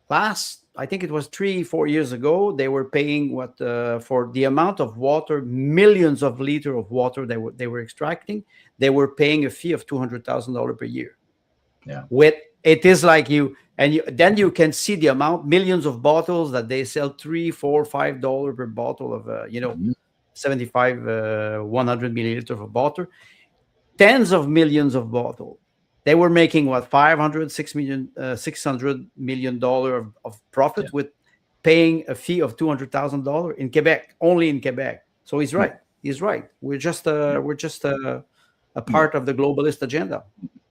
I think it was 3-4 years ago, they were paying what for the amount of water, millions of liters of water they were extracting. They were paying a fee of $200,000 per year. Yeah. With it is like then you can see the amount, millions of bottles that they sell, $3, $4, $5 per bottle of 75 100 milliliters of water, tens of millions of bottles. They were making what, $600 million of profit with paying a fee of $200,000 in Quebec, only in Quebec. So he's right. He's right. We're just a part of the globalist agenda.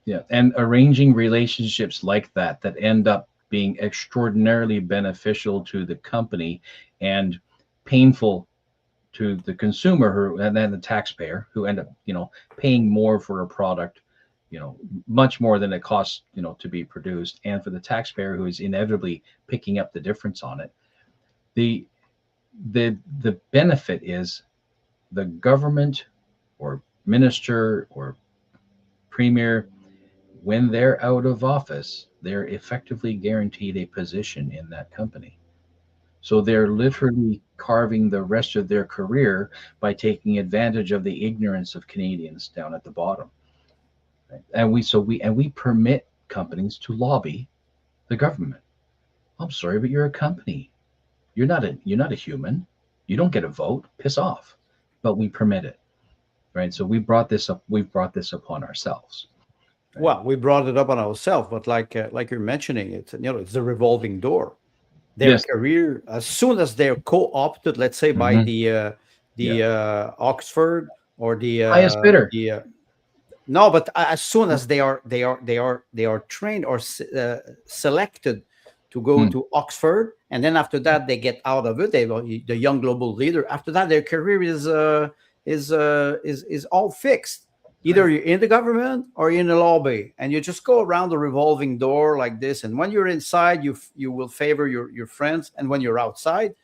Yeah, and arranging relationships like that end up being extraordinarily beneficial to the company and painful to the consumer and then the taxpayer, who end up paying more for a product, much more than it costs to be produced, and for the taxpayer, who is inevitably picking up the difference on it. The benefit is the government or minister or premier, when they're out of office, they're effectively guaranteed a position in that company. So they're literally carving the rest of their career by taking advantage of the ignorance of Canadians down at the bottom. Right? And we permit companies to lobby the government. I'm sorry, but you're a company. You're not a human. You don't get a vote. Piss off. But we permit it. Right? So we've brought this upon ourselves. Right? Well, we brought it up on ourselves, but like you're mentioning, it's the revolving door. Their career, as soon as they're co-opted, let's say by the Oxford or the highest bidder. No, but as soon as they are trained or selected to go to Oxford, and then after that they get out of it, the young global leader. After that, their career is all fixed. Either you're in the government or you're in the lobby, and you just go around the revolving door like this. And when you're inside, you will favor your friends, and when you're outside,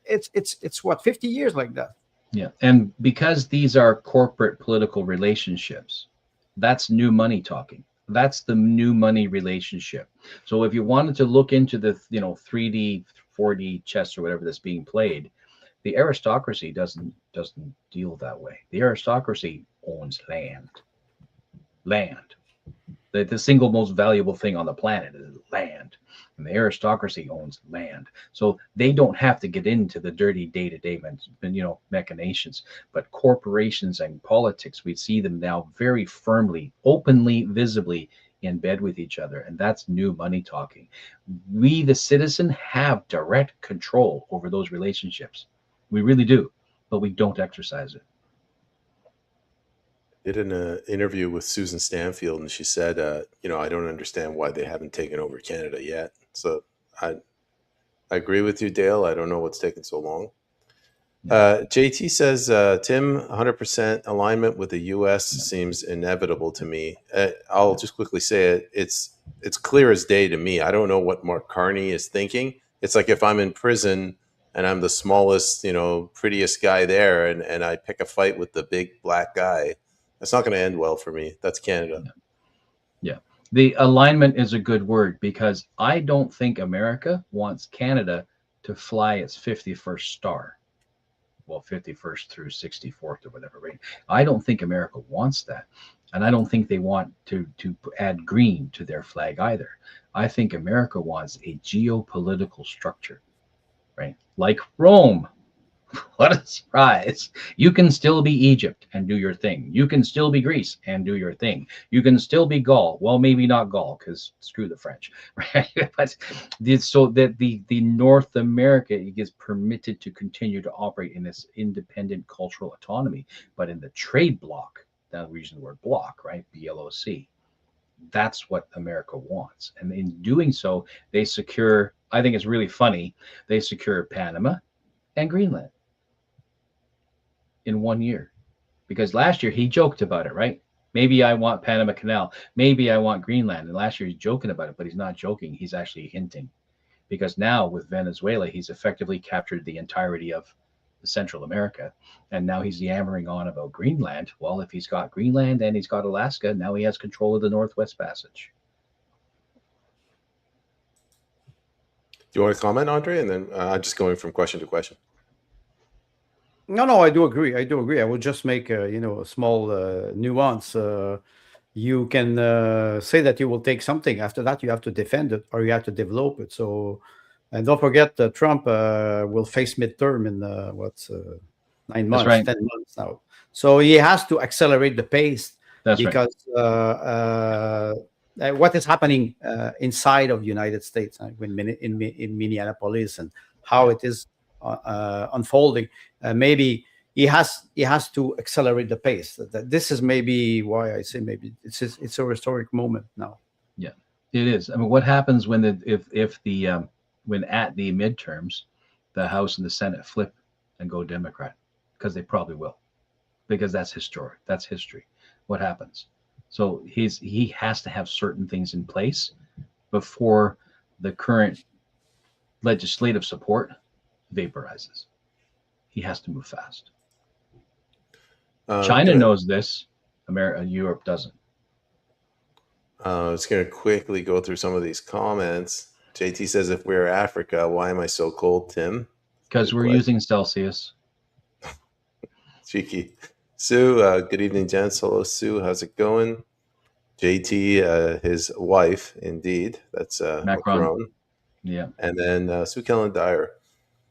it's what, 50 years like that. Yeah, and because these are corporate political relationships, that's new money talking. That's the new money relationship. So if you wanted to look into the 3D, 4D chess or whatever that's being played, the aristocracy doesn't deal that way. The aristocracy owns land. The single most valuable thing on the planet is land, and the aristocracy owns land. So they don't have to get into the dirty day-to-day machinations. But corporations and politics, we see them now very firmly, openly, visibly in bed with each other, and that's new money talking. We, the citizen, have direct control over those relationships. We really do, but we don't exercise it. Did an interview with Susan Stanfield, and she said, I don't understand why they haven't taken over Canada yet. So I agree with you, Dale. I don't know what's taking so long. JT says, Tim, 100% alignment with the U.S. seems inevitable to me. I'll just quickly say it. It's clear as day to me. I don't know what Mark Carney is thinking. It's like if I'm in prison and I'm the smallest, prettiest guy there, and I pick a fight with the big black guy, that's not going to end well for me. That's Canada. Yeah. The alignment is a good word, because I don't think America wants Canada to fly its 51st star. Well, 51st through 64th or whatever, right? I don't think America wants that. And I don't think they want to add green to their flag either. I think America wants a geopolitical structure, right? Like Rome. What a surprise. You can still be Egypt and do your thing. You can still be Greece and do your thing. You can still be Gaul. Well, maybe not Gaul, because screw the French, right? But so that the North America is permitted to continue to operate in this independent cultural autonomy. But in the trade bloc, now we're using the word bloc, right? BLOC. That's what America wants. And in doing so, they secure, I think it's really funny, they secure Panama and Greenland in 1 year. Because last year he joked about it, right? Maybe I want Panama Canal. Maybe I want Greenland. And last year he's joking about it, but he's not joking. He's actually hinting. Because now with Venezuela, he's effectively captured the entirety of Central America. And now he's yammering on about Greenland. Well, if he's got Greenland and he's got Alaska, now he has control of the Northwest Passage. Do you want to comment, Andre? And then I'm just going from question to question. No, I do agree. I will just make a small nuance. You can say that you will take something. After that, you have to defend it or you have to develop it. So, and don't forget, Trump will face midterm in 9 months, right. 10 months now. So he has to accelerate the pace. That's because what is happening inside of the United States in Minneapolis and how it is unfolding. Maybe he has to accelerate the pace. This is maybe why I say maybe it's a historic moment now. Yeah, it is. I mean, what happens when when at the midterms, the House and the Senate flip and go Democrat? Because they probably will, because that's historic. That's history. What happens? So he has to have certain things in place before the current legislative support vaporizes. He has to move fast. China knows this. Europe doesn't. I was going to quickly go through some of these comments. JT says, if we're Africa, why am I so cold, Tim? Because we're using Celsius. Cheeky. Sue, good evening, gents. Hello, Sue. How's it going? JT, his wife, indeed. That's Macron. Yeah. And then Sue Kellen Dyer.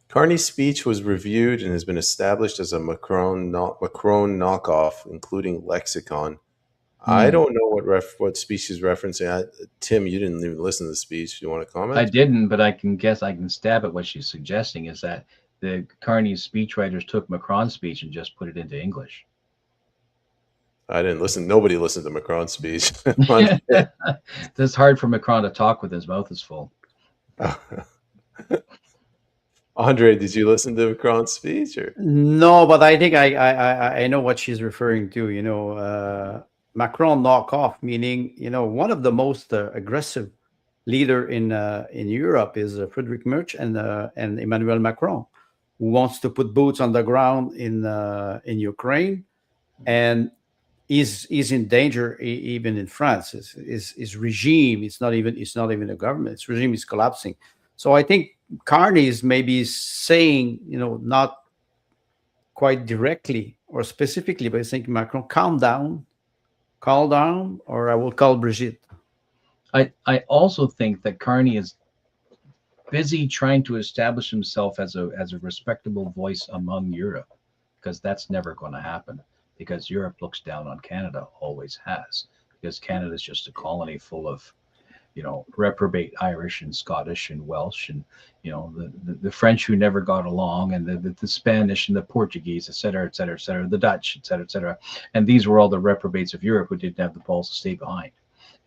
Carney's speech was reviewed and has been established as a Macron knockoff, including lexicon. I don't know what speech he's referencing. Tim, you didn't even listen to the speech. Do you want to comment? I didn't, but I can stab at what she's suggesting is that the Carney's speechwriters took Macron's speech and just put it into English. I didn't listen. Nobody listened to Macron's speech. It's hard for Macron to talk with his mouth is full. Andre, did you listen to Macron's speech? Or? No, but I think I know what she's referring to. Macron knockoff, meaning one of the most aggressive leader in Europe is Friedrich Merz and Emmanuel Macron, who wants to put boots on the ground in Ukraine, and is in danger even in France. His regime, it's not even a government. Its regime is collapsing. So I think Carney is maybe saying, not quite directly or specifically, but I think Macron, calm down, or I will call Brigitte. I also think that Carney is busy trying to establish himself as a respectable voice among Europe, because that's never going to happen, because Europe looks down on Canada, always has, because Canada is just a colony full of reprobate Irish and Scottish and Welsh and the French who never got along, and the Spanish and the Portuguese, et cetera, the Dutch, et cetera. And these were all the reprobates of Europe who didn't have the balls to stay behind.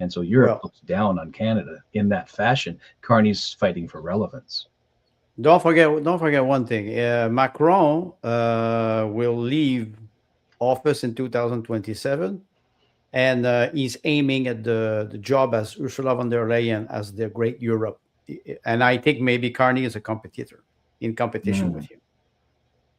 And so Europe looks down on Canada in that fashion. Carney's fighting for relevance. Don't forget one thing. Macron will leave office in 2027. And he's aiming at the job as Ursula von der Leyen as the great Europe. And I think maybe Carney is a competitor in competition with him.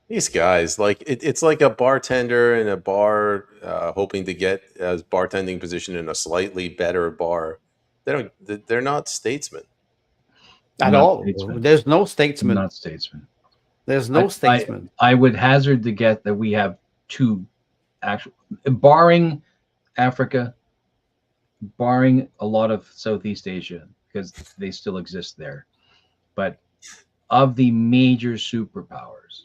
These guys, like it's like a bartender in a bar hoping to get a bartending position in a slightly better bar. They're not statesmen. At all. There's no statesman. Not statesmen. There's no statesman. I would hazard to get that we have two actual, barring Africa, barring a lot of Southeast Asia, because they still exist there. But of the major superpowers,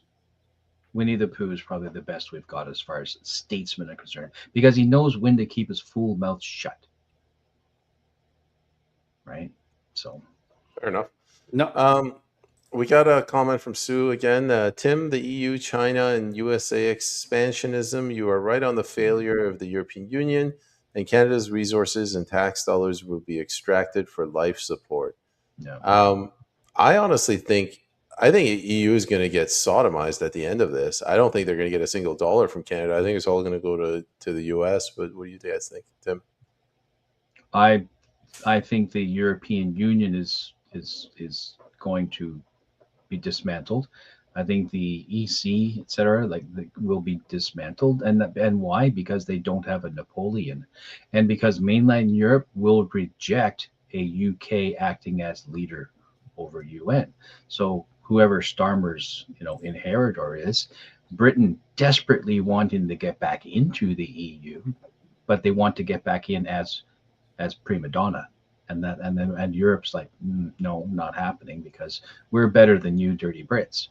Winnie the Pooh is probably the best we've got as far as statesmen are concerned, because he knows when to keep his fool mouth shut. Right? So fair enough. No. We got a comment from Sue again. Tim, the EU, China, and USA expansionism. You are right on the failure of the European Union and Canada's resources and tax dollars will be extracted for life support. Yeah. I honestly think EU is going to get sodomized at the end of this. I don't think they're going to get a single dollar from Canada. I think it's all going to go to the US. But what do you guys think, Tim? I think the European Union is going to be dismantled. I think the EC, etc., will be dismantled, and why? Because they don't have a Napoleon, and because mainland Europe will reject a UK acting as leader over UN. So whoever Starmer's inheritor is, Britain desperately wanting to get back into the EU, but they want to get back in as prima donna, and Europe's like, no, not happening, because we're better than you dirty Brits.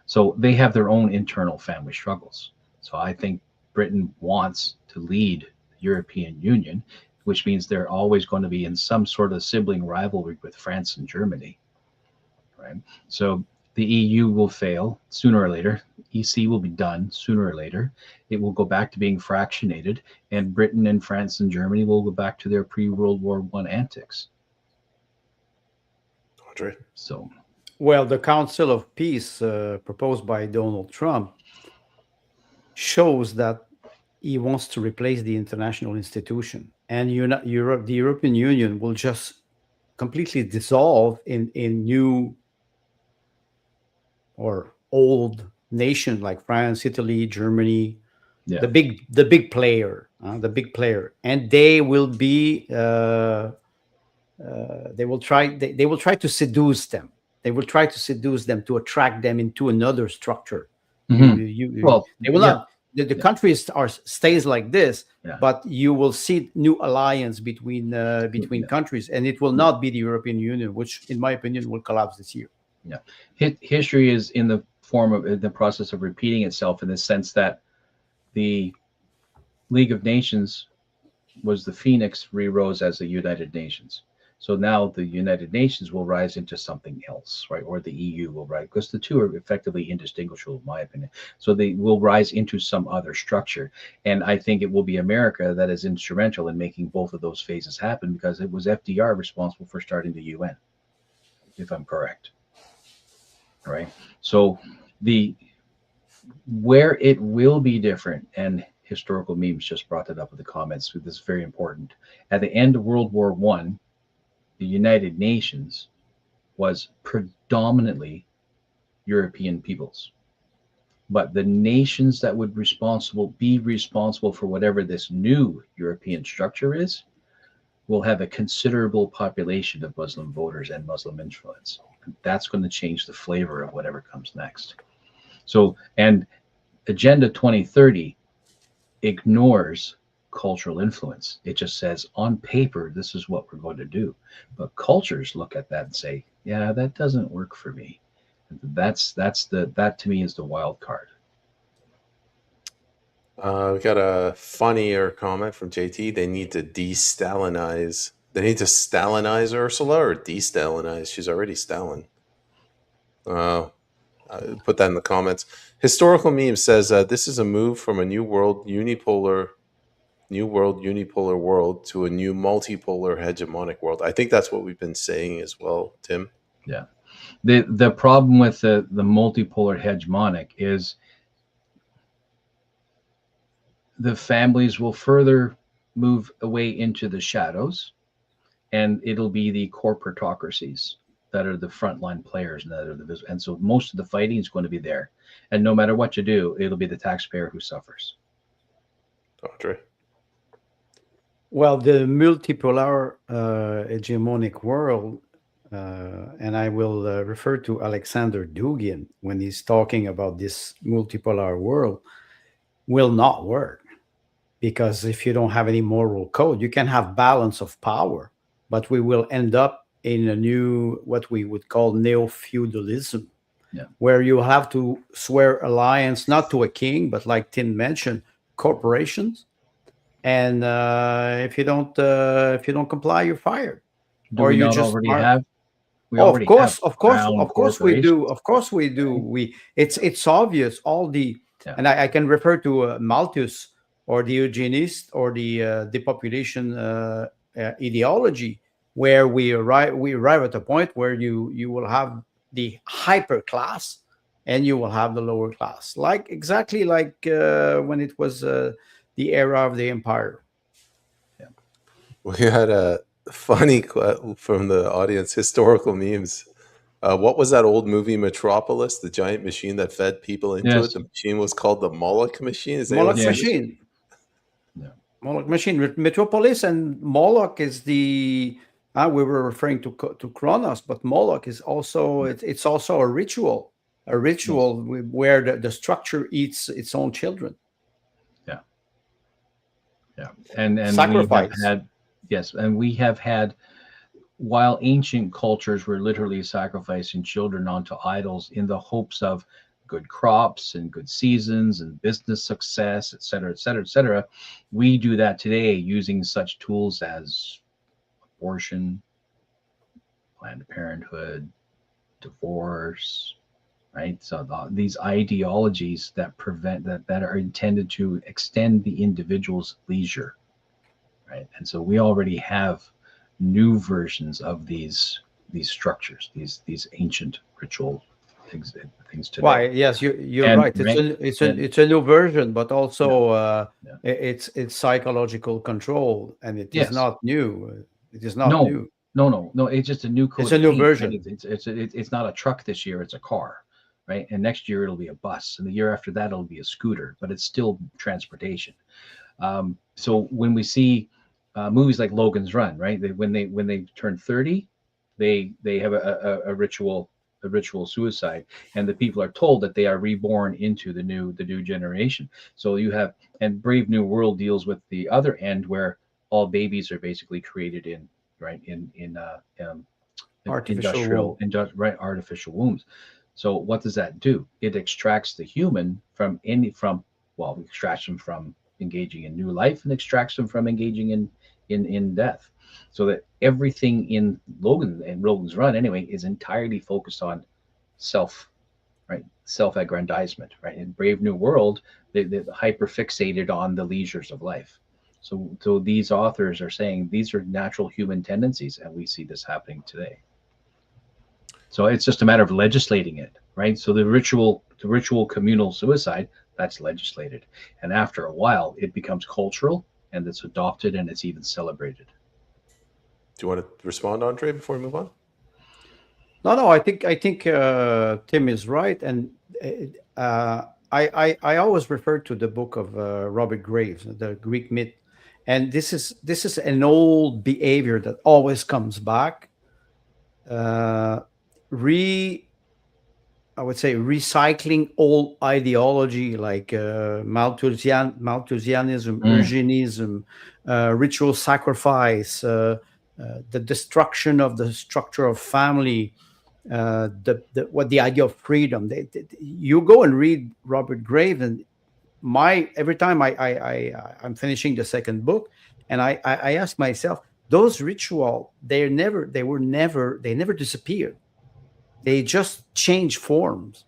So they have their own internal family struggles. So I think Britain wants to lead the European Union, which means they're always going to be in some sort of sibling rivalry with France and Germany, right? So the EU will fail sooner or later. EC will be done sooner or later. It will go back to being fractionated, and Britain and France and Germany will go back to their pre-World War I antics. Andre? So, well, the Council of Peace proposed by Donald Trump shows that he wants to replace the international institution, and Europe, the European Union, will just completely dissolve in new or old nation like France, Italy, Germany, the big player, and they will be they will try to seduce them. They will try to seduce them to attract them into another structure. Well, they will not. The countries stays like this, but you will see new alliance between countries, and it will not be the European Union, which, in my opinion, will collapse this year. Yeah, history is in the process of repeating itself, in the sense that the League of Nations was the phoenix re-rose as the United Nations. So now the United Nations will rise into something else, right? Or the EU will rise, because the two are effectively indistinguishable, in my opinion. So they will rise into some other structure. And I think it will be America that is instrumental in making both of those phases happen, because it was FDR responsible for starting the UN, if I'm correct. Right? So where it will be different, and historical memes just brought it up in the comments, this is very important. At the end of World War I, the United Nations was predominantly European peoples. But the nations that would be responsible for whatever this new European structure is, will have a considerable population of Muslim voters and Muslim influence. That's going to change the flavor of whatever comes next. So, and Agenda 2030 ignores cultural influence. It just says, on paper, this is what we're going to do. But cultures look at that and say, yeah, that doesn't work for me. That to me is the wild card. We got a funnier comment from JT. They need to de-Stalinize. They need to Stalinize Ursula, or de-Stalinize. She's already Stalin. Put that in the comments. Historical Meme says this is a move from a new world unipolar world to a new multipolar hegemonic world. I think that's what we've been saying as well, Tim. Yeah. The problem with the multipolar hegemonic is the families will further move away into the shadows, and it'll be the corporatocracies that are the frontline players, and that are the and so most of the fighting is going to be there. And no matter what you do, it'll be the taxpayer who suffers. Andre? Well, the multipolar hegemonic world, and I will refer to Alexander Dugin when he's talking about this multipolar world, will not work. Because if you don't have any moral code, you can have balance of power, but we will end up in a new, what we would call neo-feudalism, where you have to swear alliance, not to a king, but like Tim mentioned, corporations. And if you don't comply, you're fired. Do we not already have? Of course we do. Of course we do. It's obvious. All the and I can refer to Malthus or the eugenist or the depopulation ideology, where we arrive at a point where you will have the hyper class and you will have the lower class, like exactly like when it was the era of the empire. We had a funny from the audience, historical memes. What was that old movie Metropolis, the giant machine that fed people into it? Yes. The machine was called the Moloch machine. Is anyone Moloch seen this? machine. Yeah. Moloch machine. Metropolis and Moloch is the we were referring to Kronos, but Moloch is also it's also a ritual where the structure eats its own children. Yeah, and Sacrifice. we have had, while ancient cultures were literally sacrificing children onto idols in the hopes of good crops and good seasons and business success, et cetera, et cetera, et cetera, we do that today using such tools as abortion, Planned Parenthood, divorce, right? So these ideologies that that are intended to extend the individual's leisure, right? And so we already have new versions of these structures, these ancient ritual things today. Why? Yes, you're right. It's a new version, but also it's psychological control, and it is not new. It is not new. No. It's just a new code. It's a new version. Right? It's not a truck this year. It's a car, right? And next year it'll be a bus, and the year after that it'll be a scooter. But it's still transportation. So when we see movies like Logan's Run, right? When they turn 30, they have a ritual suicide, and the people are told that they are reborn into the new generation. So you have, and Brave New World deals with the other end, where all babies are basically created in artificial wombs. So what does that do? It extracts the human extracts them from engaging in new life and extracts them from engaging in death. So that everything in Logan's Run anyway is entirely focused on self-aggrandizement, right? In Brave New World, they're hyper fixated on the leisures of life. So these authors are saying these are natural human tendencies, and we see this happening today. So it's just a matter of legislating it, right? So the ritual communal suicide, that's legislated, and after a while it becomes cultural, and it's adopted, and it's even celebrated. Do you want to respond, Andre, before we move on? No. I think Tim is right, and I always refer to the book of Robert Graves, the Greek myth, and this is an old behavior that always comes back. I would say recycling old ideology like Malthusianism, Eugenism, ritual sacrifice, the destruction of the structure of family, the idea of freedom. You go and read Robert Graves, and every time I'm finishing the second book, and I ask myself, those rituals, they never disappeared. They just change forms,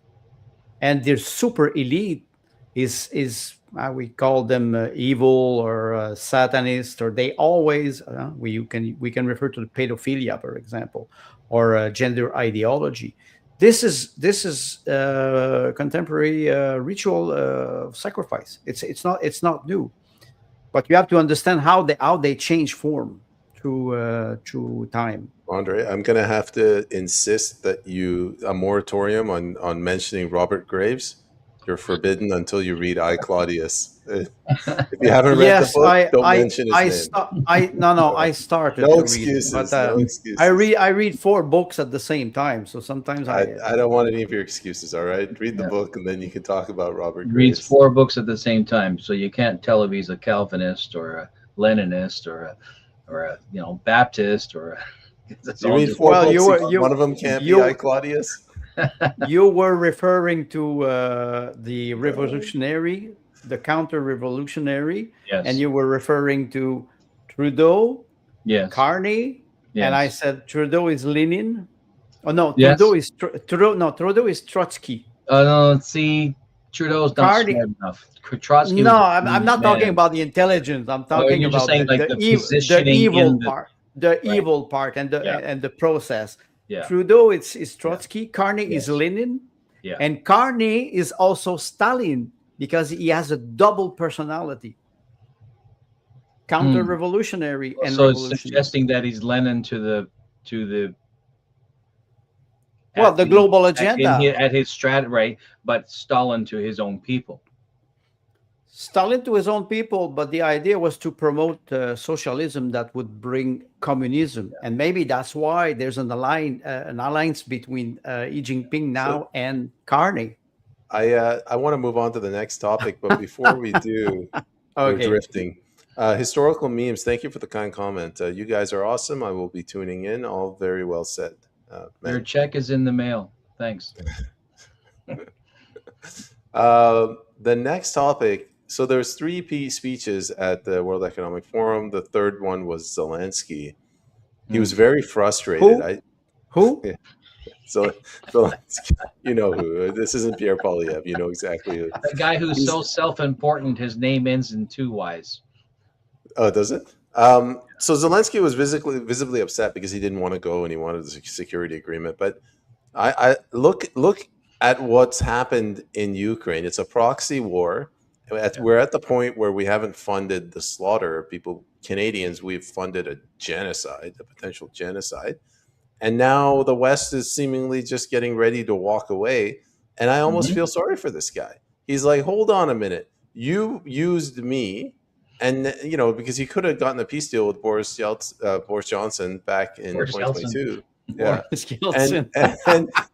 and their super elite is we call them evil or Satanist, or they always we can refer to the pedophilia, for example, or gender ideology. This is contemporary ritual sacrifice. It's not new, but you have to understand how they change form through time. Andre, I'm going to have to insist that a moratorium on mentioning Robert Graves. You're forbidden until you read I, Claudius. If you haven't read the book, don't mention his name. I started no to excuses, read, but no excuses. I read 4 books at the same time, so sometimes I don't want any of your excuses, all right? Read the book, and then you can talk about Robert Graves. Reads 4 books at the same time, so you can't tell if he's a Calvinist or a Leninist or a Baptist or you read 4 books, one of them can't be I, Claudius? You were referring to the revolutionary, the counter-revolutionary, yes. And you were referring to Trudeau, yes, Carney, yes. And I said Trudeau is Lenin. Oh no, yes. Trudeau is Trotsky. No, see, Trudeau's not Carney. smart enough. Trotsky was No, a I'm brilliant not talking man. about the intelligence. I'm Oh, talking you're just about saying like the positioning evil in the part, the right. evil part, and Yeah. the process. Yeah. Trudeau is Trotsky. Carney is Yes. Lenin, Yeah. and Carney is also Stalin because he has a double personality, counter-revolutionary and So it's revolutionary. suggesting that he's Lenin to the Well, the global at agenda. his strat, right? But Stalin to his own people. Stalin to his own people, but the idea was to promote socialism that would bring communism, and maybe that's why there's an alliance between Xi Jinping now and Carney. I want to move on to the next topic, but before we do, we're Okay. drifting. Historical memes. Thank you for the kind comment. You guys are awesome. I will be tuning in. All very well said. Your check is in the mail. Thanks. The next topic. So there's three speeches at the World Economic Forum. The third one was Zelensky. He was very frustrated. Who? Yeah. So Zelensky, you know who. This isn't Pierre Poilievre. You know exactly who. The guy who's so self-important, his name ends in two Y's. Oh, does it? So Zelensky was visibly upset because he didn't want to go and he wanted a security agreement. But I look at what's happened in Ukraine. It's a proxy war. We're at the point where we haven't funded the slaughter of people, Canadians. We've funded a genocide, a potential genocide. And now the West is seemingly just getting ready to walk away. And I almost feel sorry for this guy. He's like, hold on a minute. You used me. And, because he could have gotten a peace deal with Boris Johnson back in 2022. Yeah.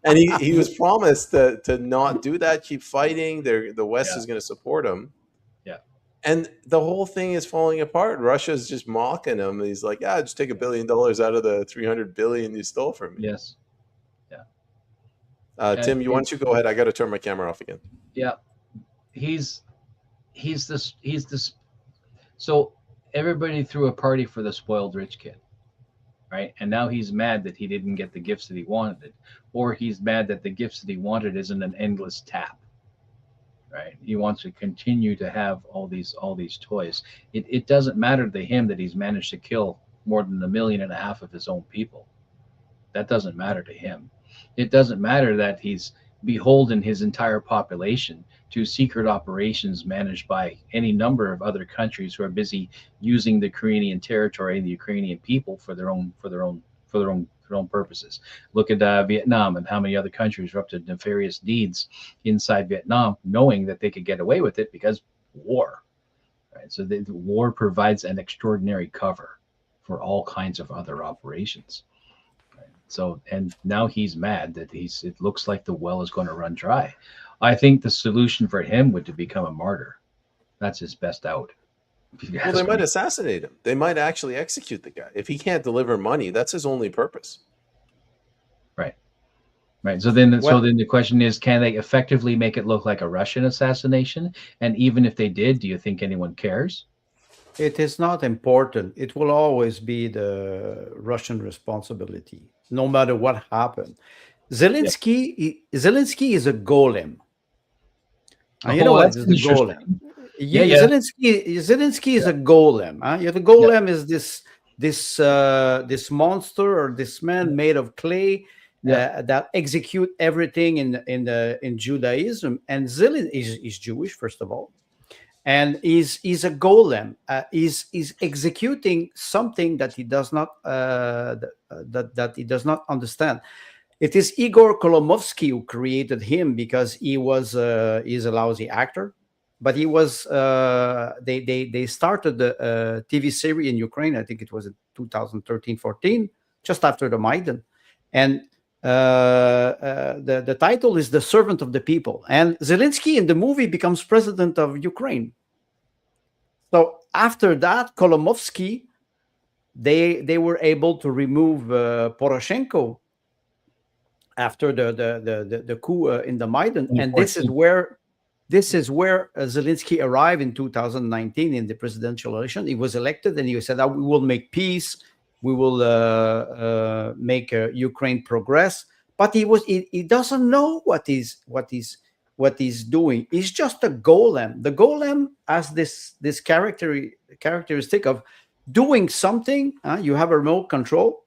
And he was promised to not do that, keep fighting. The West is going to support him. Yeah. And the whole thing is falling apart. Russia's just mocking him. He's like, yeah, just take $1 billion out of the $300 billion you stole from me. Yes. Yeah. Tim, why don't you go ahead? I got to turn my camera off again. Yeah. He's this. So everybody threw a party for the spoiled rich kid. Right. And now he's mad that he didn't get the gifts that he wanted, or he's mad that the gifts that he wanted isn't an endless tap. Right. He wants to continue to have all these toys. It doesn't matter to him that he's managed to kill more than 1.5 million of his own people. That doesn't matter to him. It doesn't matter that he's beholden his entire population to secret operations managed by any number of other countries who are busy using the Ukrainian territory and the Ukrainian people for their own purposes. Look at Vietnam and how many other countries are up to nefarious deeds inside Vietnam, knowing that they could get away with it because war. Right? So the war provides an extraordinary cover for all kinds of other operations. Right? So, and now he's mad that it looks like the well is going to run dry. I think the solution for him would to become a martyr. That's his best out. Well, they might assassinate him. They might actually execute the guy. If he can't deliver money, that's his only purpose. Right. So then the question is, can they effectively make it look like a Russian assassination? And even if they did, do you think anyone cares? It is not important. It will always be the Russian responsibility, no matter what happened. Zelensky is a golem. You know what is the golem? Zelensky is a golem. The golem is this monster or this man made of clay that execute everything in Judaism. And Zelensky is Jewish, first of all, and is a golem. Is executing something that he does not that he does not understand. It is Igor Kolomovsky who created him because he's a lousy actor. But he was they started the TV series in Ukraine. I think it was in 2013-14, just after the Maidan, and the title is "The Servant of the People." And Zelensky in the movie becomes president of Ukraine. So after that, Kolomovsky, they were able to remove Poroshenko after the coup in the Maidan, and this is where Zelensky arrived in 2019 in the presidential election. He was elected, and he said, "We will make peace. We will make Ukraine progress." But he doesn't know what is what he's doing. He's just a golem. The golem has this characteristic of doing something. You have a remote control,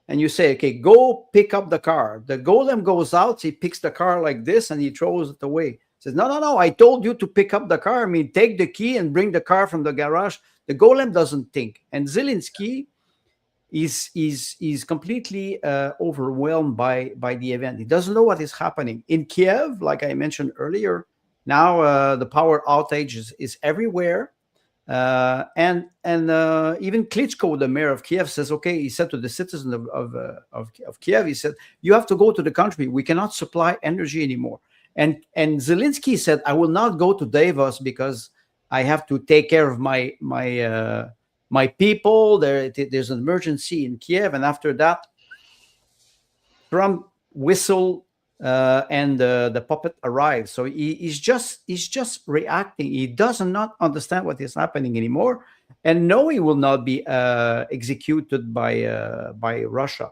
and you say, okay, go pick up the car. The golem goes out, he picks the car like this, and he throws it away. Says, no, I told you to pick up the car. I mean, take the key and bring the car from the garage. The golem doesn't think. And Zelensky is completely overwhelmed by the event. He doesn't know what is happening. In Kiev, like I mentioned earlier, now the power outage is everywhere. And even Klitschko, the mayor of Kiev, says, okay, he said to the citizens of Kiev, he said, you have to go to the country. We cannot supply energy anymore. And Zelensky said, I will not go to Davos because I have to take care of my people. There's an emergency in Kiev. And after that, Trump whistled and the puppet arrives. So he's just reacting. He does not understand what is happening anymore, and no, he will not be executed by Russia.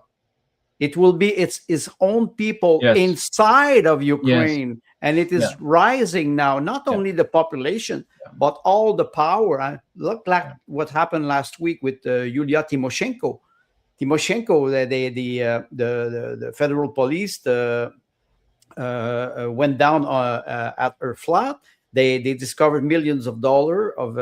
It will be his own people inside of Ukraine, and it is rising now. Not only the population, but all the power. Look like what happened last week with Yulia Tymoshenko. The federal police went down at her flat. They discovered millions of dollars of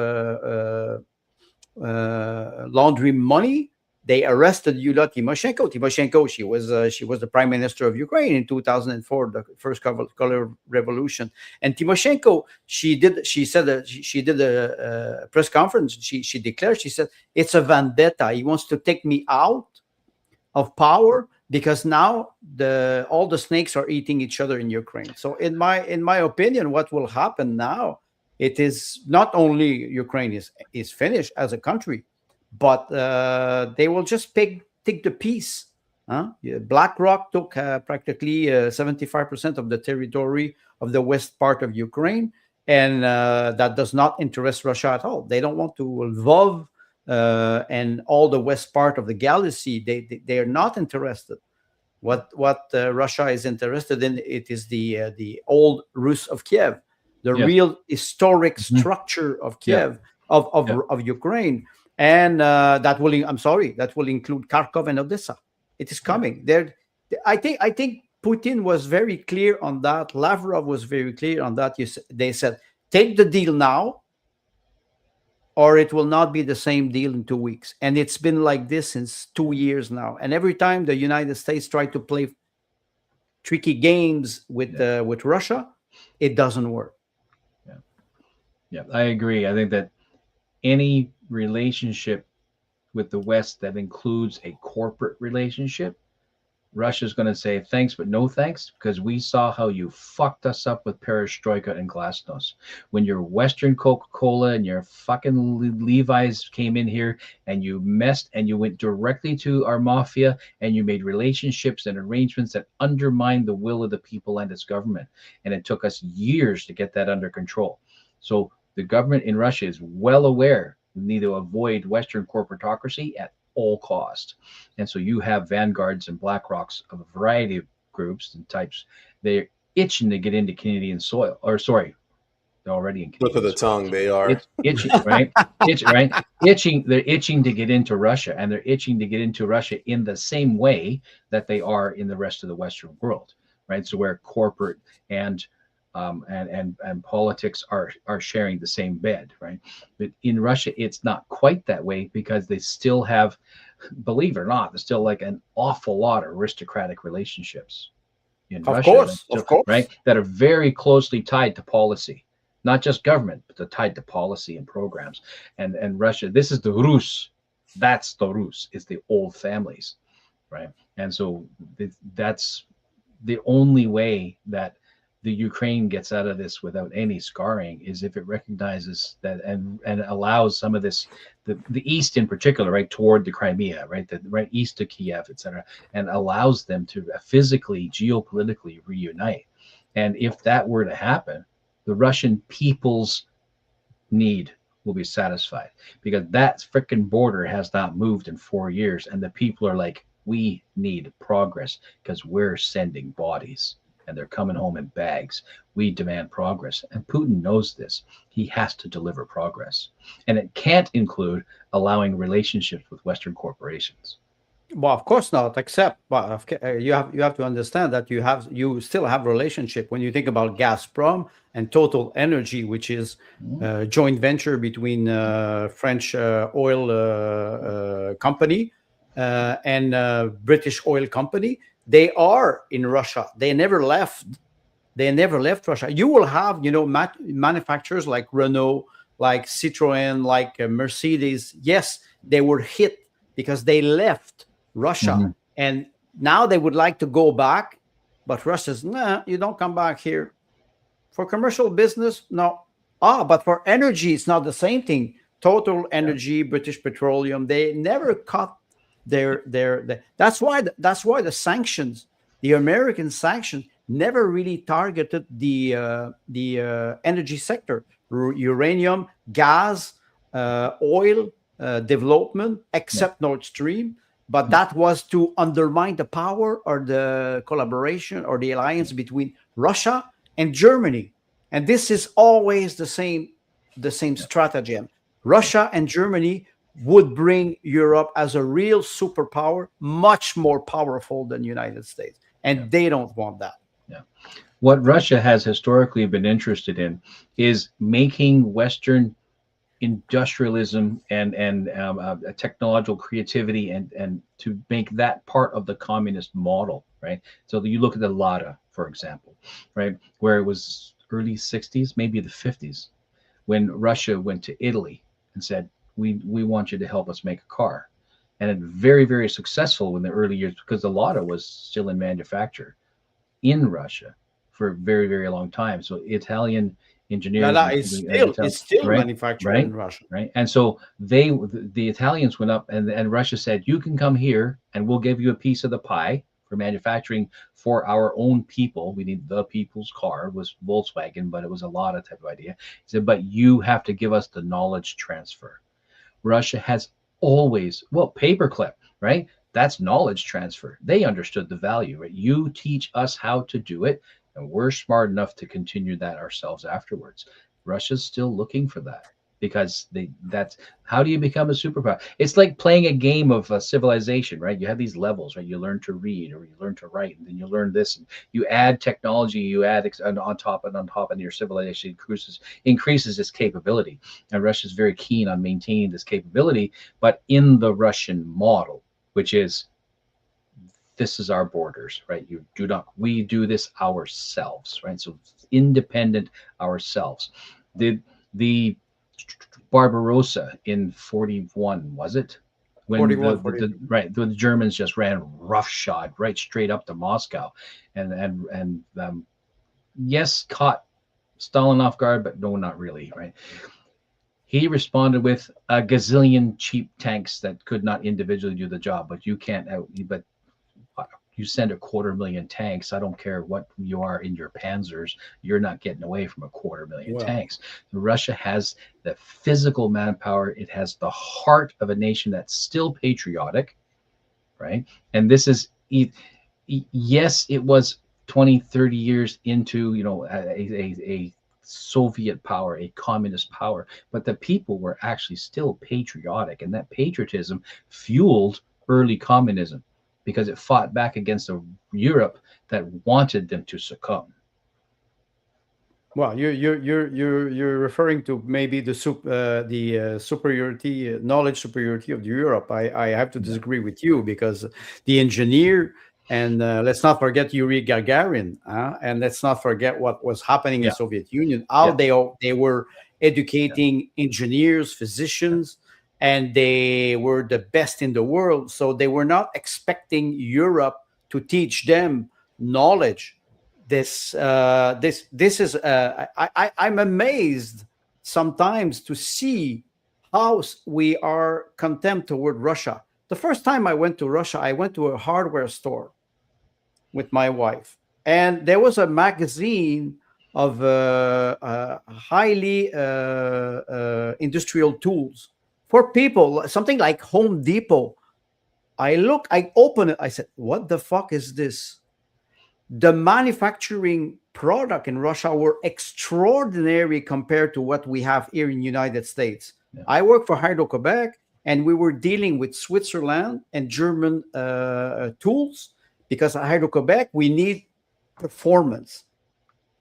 laundry money. They arrested Yulia Tymoshenko. She was the prime minister of Ukraine in 2004, the first color revolution. And Tymoshenko, she did a press conference. She declared, she said, it's a vendetta. He wants to take me out of power because now all the snakes are eating each other in Ukraine. So in my opinion, what will happen now, it is not only Ukraine is finished as a country, but they will just take the piece. BlackRock took practically 75% of the territory of the west part of Ukraine, and that does not interest Russia at all. They don't want to Lvov and all the west part of the galaxy. They are not interested. What Russia is interested in, it is the old Rus of Kiev, the real historic structure of Kiev, of Ukraine. And that will include Kharkov and Odessa. It is coming. I think Putin was very clear on that. Lavrov was very clear on that. They said, take the deal now, or it will not be the same deal in 2 weeks. And it's been like this since 2 years now. And every time the United States tried to play tricky games with Russia, it doesn't work. Yeah, I agree. I think that any relationship with the West that includes a corporate relationship, Russia's going to say thanks, but no thanks, because we saw how you fucked us up with Perestroika and Glasnost. When your Western Coca-Cola and your fucking Levi's came in here and you messed and you went directly to our mafia and you made relationships and arrangements that undermined the will of the people and its government. And it took us years to get that under control. So the government in Russia is well aware we need to avoid Western corporatocracy at all cost. And so you have vanguards and BlackRocks of a variety of groups and types. They're itching to get into Canadian soil. Or sorry, they're already in Canadian Look at the tongue, they are. itching, right? Itching. They're itching to get into Russia, and they're itching to get into Russia in the same way that they are in the rest of the Western world, right? So where corporate and politics are sharing the same bed, right? But in Russia, it's not quite that way because they still have, believe it or not, there's still like an awful lot of aristocratic relationships in Russia. Of course, right? That are very closely tied to policy, not just government, but they're tied to policy and programs. And Russia, this is the Rus, that's the Rus, it's the old families, right? And so that's the only way that the Ukraine gets out of this without any scarring is if it recognizes that and allows some of this, the East in particular, right, toward the Crimea, right, right east of Kiev, etc., and allows them to physically, geopolitically reunite. And if that were to happen, the Russian people's need will be satisfied because that freaking border has not moved in 4 years, and the people are like, we need progress because we're sending bodies. and they're coming home in bags. We demand progress. And Putin knows this. He has to deliver progress. And it can't include allowing relationships with Western corporations. Well, of course not. Except, well, you have to understand that you still have relationship when you think about Gazprom and Total Energy, which is a joint venture between French oil company and British oil company. They are in Russia. They never left. They never left Russia. You will have, manufacturers like Renault, like Citroën, like Mercedes. Yes, they were hit because they left Russia, Mhm. and now they would like to go back, but Russia's, nah, you don't come back here. For commercial business, no. But for energy, it's not the same thing. Total Energy, British Petroleum, they never cut their that's why the sanctions, the American sanctions, never really targeted the energy sector, uranium, gas, oil development, Yeah. except Nord Stream. But Yeah. that was to undermine the power or the collaboration or the alliance between Russia and Germany. And this is always the same Yeah. stratagem. Russia and Germany would bring Europe as a real superpower, much more powerful than the United States. Yeah. And they don't want that. Yeah. What Russia has historically been interested in is making Western industrialism and technological creativity and to make that part of the communist model, right? So you look at the Lada, for example, right, where it was early 60s, maybe the 50s, when Russia went to Italy and said, we want you to help us make a car. And it very, very successful in the early years because the Lada was still in manufacture in Russia for a very, very long time. So Italian engineers Lada and is still is still right, manufactured right, in Russia. right. And so the Italians went up and Russia said, you can come here and we'll give you a piece of the pie for manufacturing for our own people. We need the people's car. It was Volkswagen, but it was a lot of type of idea. He said, but you have to give us the knowledge transfer. Russia has always, well, paperclip, right? That's knowledge transfer. They understood the value, right? You teach us how to do it, and we're smart enough to continue that ourselves afterwards. Russia's still looking for that because that's how do you become a superpower? It's like playing a game of civilization, right? You have these levels, right? You learn to read or you learn to write, and then you learn this, and you add technology, you add on top and on top, and your civilization increases its capability. And Russia is very keen on maintaining this capability, but in the Russian model, which is this is our borders, right? You do not, we do this ourselves, right? So independent ourselves. The Barbarossa in 41, was it? When 41, the Germans just ran roughshod right straight up to Moscow, and yes, caught Stalin off guard, but no, not really, right? He responded with a gazillion cheap tanks that could not individually do the job, but you send 250,000 tanks. I don't care what you are in your panzers, you're not getting away from 250,000 well, tanks. Russia has the physical manpower. It has the heart of a nation that's still patriotic, right? And this is, yes, it was 20, 30 years into, a Soviet power, a communist power, but the people were actually still patriotic, and that patriotism fueled early communism because it fought back against a Europe that wanted them to succumb. well, you're referring to maybe the superiority, knowledge superiority of Europe. I have to Yeah. disagree with you because the engineer, and let's not forget Yuri Gagarin, and let's not forget what was happening in Yeah. Soviet Union. How Yeah. they were educating engineers, physicians, and they were the best in the world. So they were not expecting Europe to teach them knowledge. This is I'm amazed sometimes to see how we are contempt toward Russia. The first time I went to Russia, I went to a hardware store with my wife, and there was a magazine of highly industrial tools for people, something like Home Depot. I open it, I said, "What the fuck is this?" the manufacturing product in Russia were extraordinary compared to what we have here in the United States. Yeah. I work for Hydro-Quebec, and we were dealing with Switzerland and German tools, because at Hydro-Quebec, we need performance.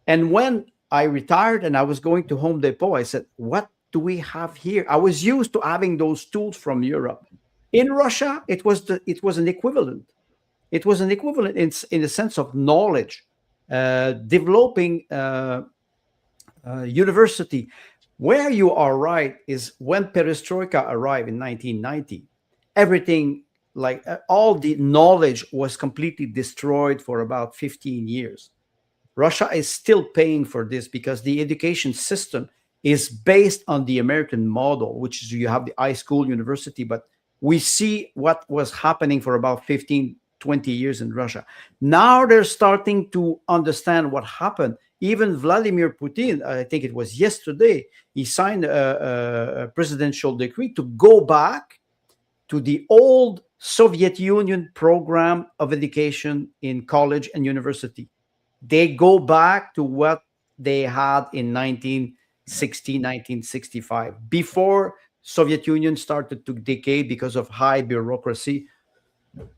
And when I retired and I was going to Home Depot, I said, what do we have here? I was used to having those tools from Europe. In Russia, it was an equivalent. It was an equivalent in the sense of knowledge, developing university. Where you are right is when perestroika arrived in 1990, everything, like all the knowledge was completely destroyed for about 15 years. Russia is still paying for this because the education system is based on the American model, which is you have the high school, university, but we see what was happening for about 15, 20 years in Russia. Now they're starting to understand what happened. Even Vladimir Putin, I think it was yesterday, he signed a presidential decree to go back to the old Soviet Union program of education in college and university. They go back to what they had in 1960, 1965, before Soviet Union started to decay because of high bureaucracy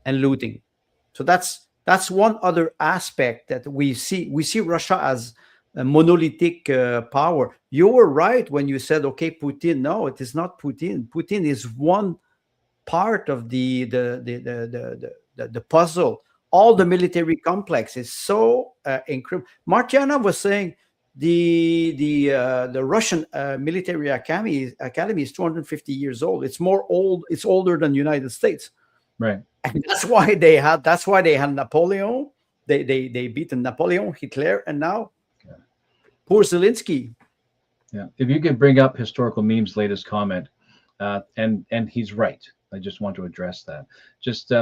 and looting. So that's one other aspect that we see. We see Russia as a monolithic power. You were right when you said, okay, Putin. No, it is not Putin. Putin is one part of the puzzle. All the military complex is so incredible. Martiana was saying the Russian military academy is 250 years old. It's older than the United States. Right. And that's why they had Napoleon. They beat Napoleon, Hitler, and now poor Zelensky. Yeah. If you could bring up historical memes latest comment, and he's right. I just want to address that. Just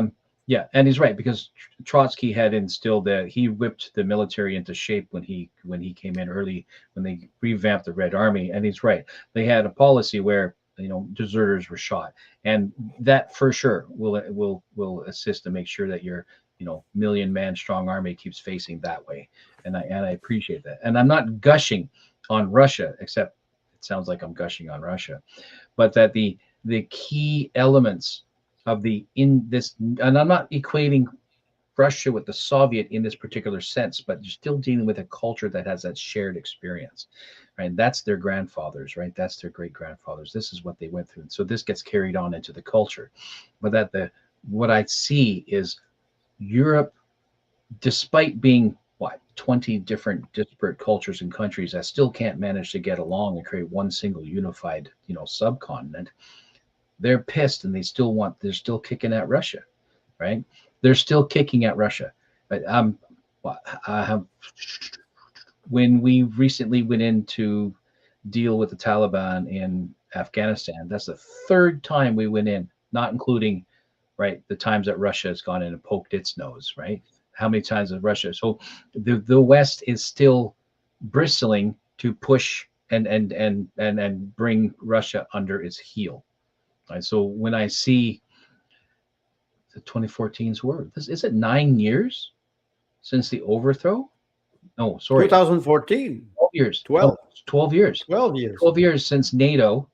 yeah, and he's right, because Trotsky had instilled that he whipped the military into shape when he came in early, when they revamped the Red Army. And he's right. They had a policy where, you know, deserters were shot, and that for sure will assist to make sure that your, you know, million-man strong army keeps facing that way. And I appreciate that. And I'm not gushing on Russia, except it sounds like I'm gushing on Russia, but that the key elements of in this, and I'm not equating Russia with the Soviet in this particular sense, but you're still dealing with a culture that has that shared experience, right? That's their grandfathers, right? That's their great grandfathers. This is what they went through. And so this gets carried on into the culture. But what I see is Europe, despite being 20 different disparate cultures and countries that still can't manage to get along and create one single unified, you know, subcontinent, they're pissed, and they're still kicking at Russia, right? They're still kicking at Russia. But when we recently went in to deal with the Taliban in Afghanistan, that's the third time we went in, not including, right, the times that Russia has gone in and poked its nose, right? How many times has Russia? So the West is still bristling to push and bring Russia under its heel. Right? So when I see the 2014's word, is it 9 years since the overthrow? No, sorry. 2014. 12 years. 12. No, 12 years. 12 years. 12 years since NATO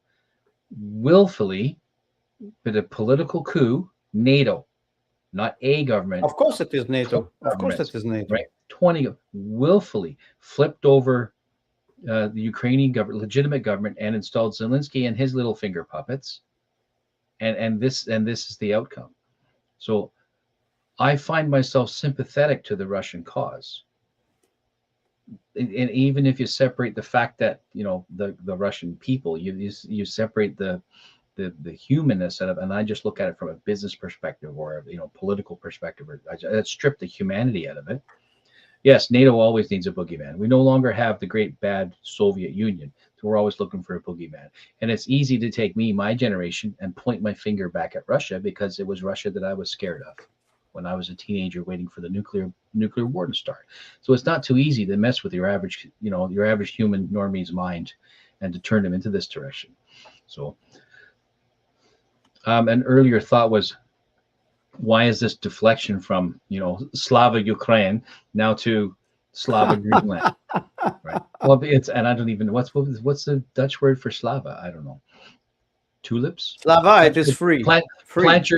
willfully, with a political coup, NATO, not a government. Of course it is NATO. Of course it is NATO. Right. 20 willfully flipped over the Ukrainian government, legitimate government, and installed Zelensky and his little finger puppets. And this is the outcome. So I find myself sympathetic to the Russian cause. And even if you separate the fact that, you know, the Russian people, you separate the humanness out of, and I just look at it from a business perspective or, you know, political perspective, or I strip the humanity out of it. Yes, NATO always needs a boogeyman. We no longer have the great bad Soviet Union, so we're always looking for a boogeyman. And it's easy to take my generation, and point my finger back at Russia, because it was Russia that I was scared of when I was a teenager, waiting for the nuclear war to start. So it's not too easy to mess with your average human normie's mind and to turn them into this direction. So an earlier thought was, why is this deflection from, Slava Ukraine now to Slava Greenland, right? Well, it's, and I don't even know what's the Dutch word for Slava. I don't know. Tulips. Slava, it Plant is your free. plant Free. plant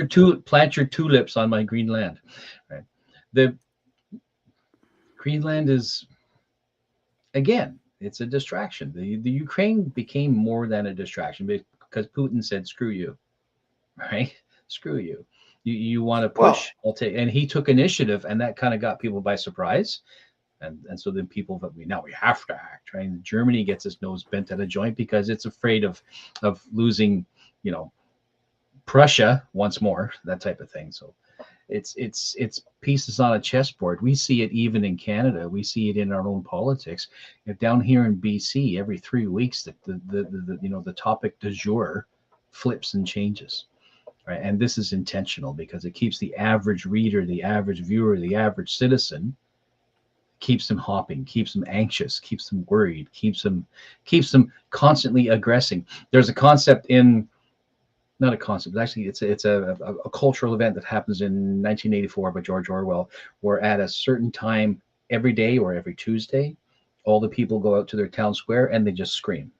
your tulips on my green land, right? The Greenland is, again, it's a distraction. The Ukraine became more than a distraction because Putin said, "Screw you," right? Screw you. You want to Well, push? I'll take. And he took initiative, and that kind of got people by surprise. And so then people that we have to act, right? And Germany gets its nose bent at a joint because it's afraid of losing, Prussia once more, that type of thing. So it's pieces on a chessboard. We see it even in Canada. We see it in our own politics. Down here in BC, every 3 weeks, the topic du jour flips and changes. Right? And this is intentional because it keeps the average reader, the average viewer, the average citizen, keeps them hopping, keeps them anxious, keeps them worried, keeps them constantly aggressing. There's a concept in, not a concept, actually it's a cultural event that happens in 1984 by George Orwell, where at a certain time every day or every Tuesday, all the people go out to their town square and they just scream.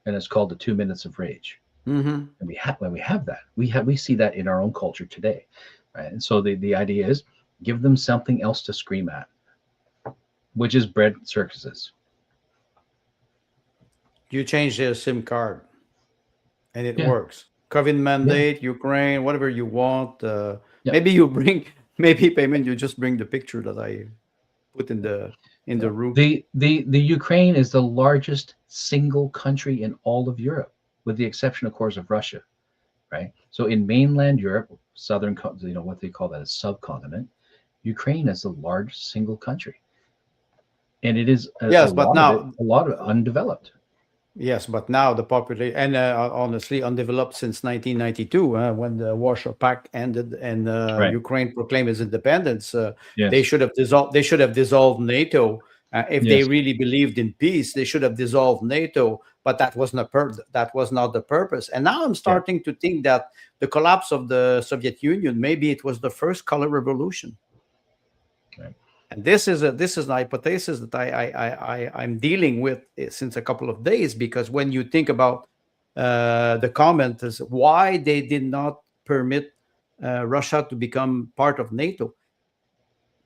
And it's called the 2 minutes of rage. mm-hmm. And when we have that, we see that in our own culture today. Right? And so the idea is give them something else to scream at, which is bread circuses. You change the SIM card and it Yeah. works. COVID Yeah. mandate, Ukraine, whatever you want. Yeah. Maybe you bring, maybe Peyman, you just bring the picture that I put in the room. The Ukraine is the largest single country in all of Europe, with the exception, of course, of Russia, right? So in mainland Europe, southern, what they call that, a subcontinent, Ukraine is the largest single country, and it is a Yes, but lot of it, now, a lot of undeveloped. yes, but now the population, and honestly, undeveloped since 1992, when the Warsaw Pact ended and Right. Ukraine proclaimed its independence. They Yes. should have dissolved. They should have dissolved NATO. If they Yes. really believed in peace, they should have dissolved NATO. But that was not that was not the purpose. And now I'm Yeah. starting to think that the collapse of the Soviet Union, maybe it was the first color revolution. Right. And this is an hypothesis that I'm dealing with since a couple of days, because when you think about the comment is why they did not permit Russia to become part of NATO.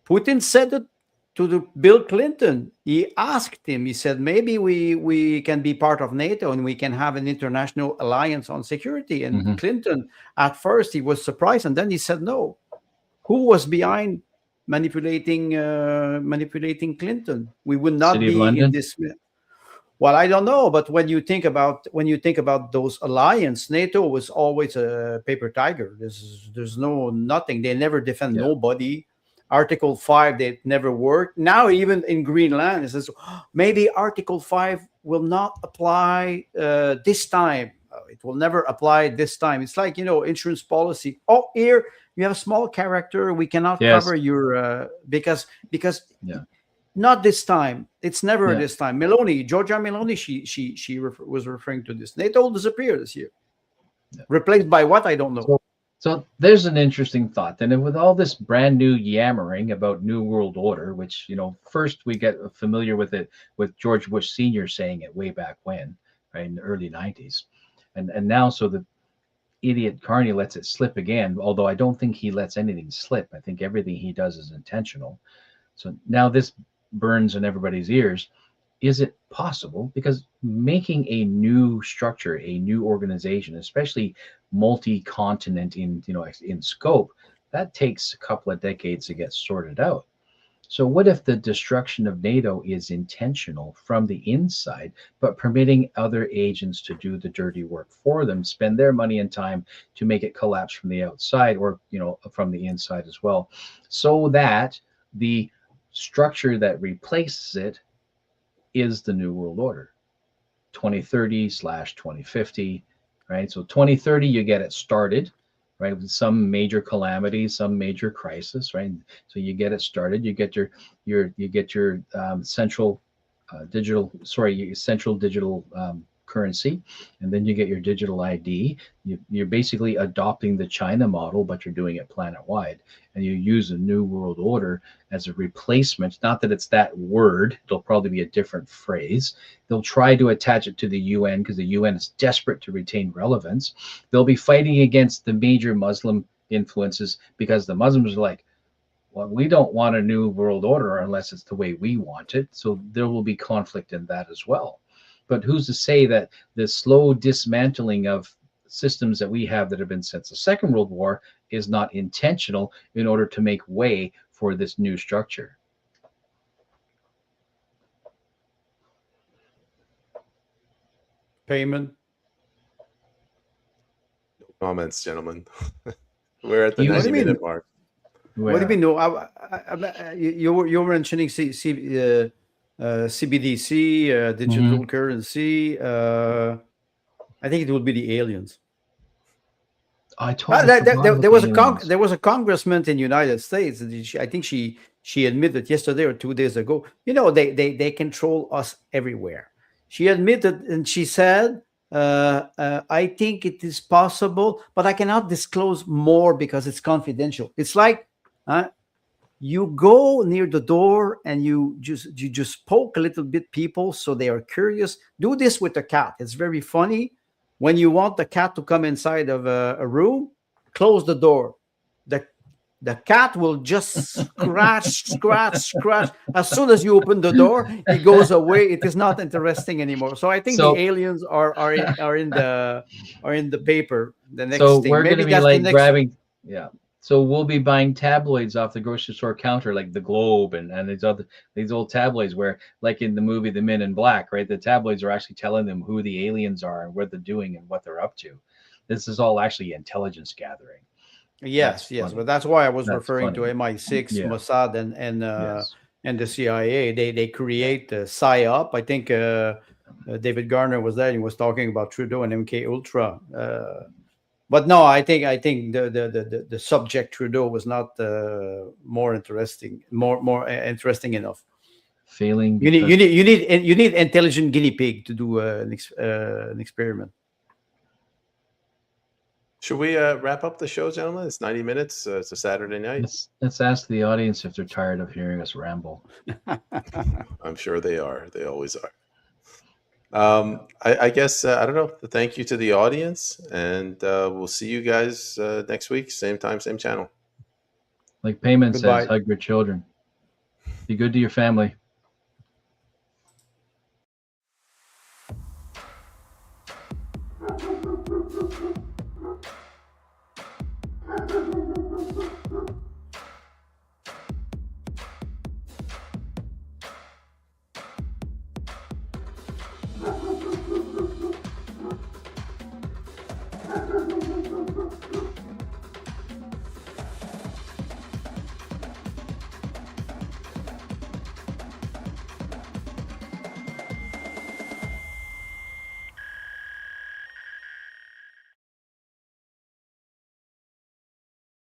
Putin said it to Bill Clinton. He asked him. He said maybe we can be part of NATO and we can have an international alliance on security. And Mm-hmm. Clinton, at first, he was surprised, and then he said no. Who was behind manipulating Clinton? We would not City of be in London. this. Well, I don't know, but when you think about those alliance, NATO was always a paper tiger. There's nothing. They never defend nobody. Article 5, they never worked. Now even in Greenland, it says maybe Article 5 will not apply this time. It will never apply this time. It's like insurance policy. Oh, here you have a small character. We cannot cover your because not this time. It's never this time. Georgia Meloni, she was referring to this. NATO will disappear this year. Replaced by what? I don't know. So there's an interesting thought. And with all this brand new yammering about New World Order, which, first we get familiar with it with George Bush Sr. saying it way back when, right, in the early 90s. And now, so the idiot Carney lets it slip again, although I don't think he lets anything slip. I think everything he does is intentional. So now this burns in everybody's ears. Is it possible? Because making a new structure, a new organization, especially multi-continent in scope, that takes a couple of decades to get sorted out. So what if the destruction of NATO is intentional from the inside, but permitting other agents to do the dirty work for them, spend their money and time to make it collapse from the outside, or from the inside as well, so that the structure that replaces it is the New World Order, 2030/2050, right? So 2030, you get it started, right, with some major calamity, some major crisis, right? So you get it started. You get your central digital currency, and then you get your digital ID. You're basically adopting the China model, but you're doing it planet-wide. And you use a new world order as a replacement. Not that it's that word, it'll probably be a different phrase. They'll try to attach it to the UN because the UN is desperate to retain relevance. They'll be fighting against the major Muslim influences because the Muslims are like, well, we don't want a new world order unless it's the way we want it. So there will be conflict in that as well. But who's to say that the slow dismantling of systems that we have that have been since the Second World War is not intentional in order to make way for this new structure? Peyman? No comments, gentlemen. We're at the You- 90-minute mark. What do you mean? No, you were mentioning CBDC, digital currency. I think it would be the aliens. I totally forgot There about was a congressman in the United States. I think she admitted yesterday or 2 days ago. You know, they control us everywhere. She admitted and she said, I think it is possible, but I cannot disclose more because it's confidential. It's like you go near the door and you just poke a little bit people so they are curious. Do this with the cat. It's very funny. When you want the cat to come inside of a room, close the door. The cat will just scratch. As soon as you open the door, he goes away. It is not interesting anymore. So I think the aliens are in the paper. The next so thing. we're going Maybe to be that's like the next. grabbing, yeah. So we'll be buying tabloids off the grocery store counter, like the Globe and these old tabloids where, like in the movie The Men in Black, right? The tabloids are actually telling them who the aliens are and what they're doing and what they're up to. This is all actually intelligence gathering. Yes, but that's why I was referring to MI6, Yeah. Mossad, and the CIA. They create PSYOP. I think David Garner was there. He was talking about Trudeau and MK Ultra. But no, I think the subject Trudeau was not more interesting enough. Failing. You need intelligent guinea pig to do an experiment. Should we wrap up the show, gentlemen? It's 90 minutes. It's a Saturday night. Let's ask the audience if they're tired of hearing us ramble. I'm sure they are. They always are. I guess, I don't know. Thank you to the audience, and we'll see you guys next week. Same time, same channel. Like Peyman says, hug your children. Be good to your family.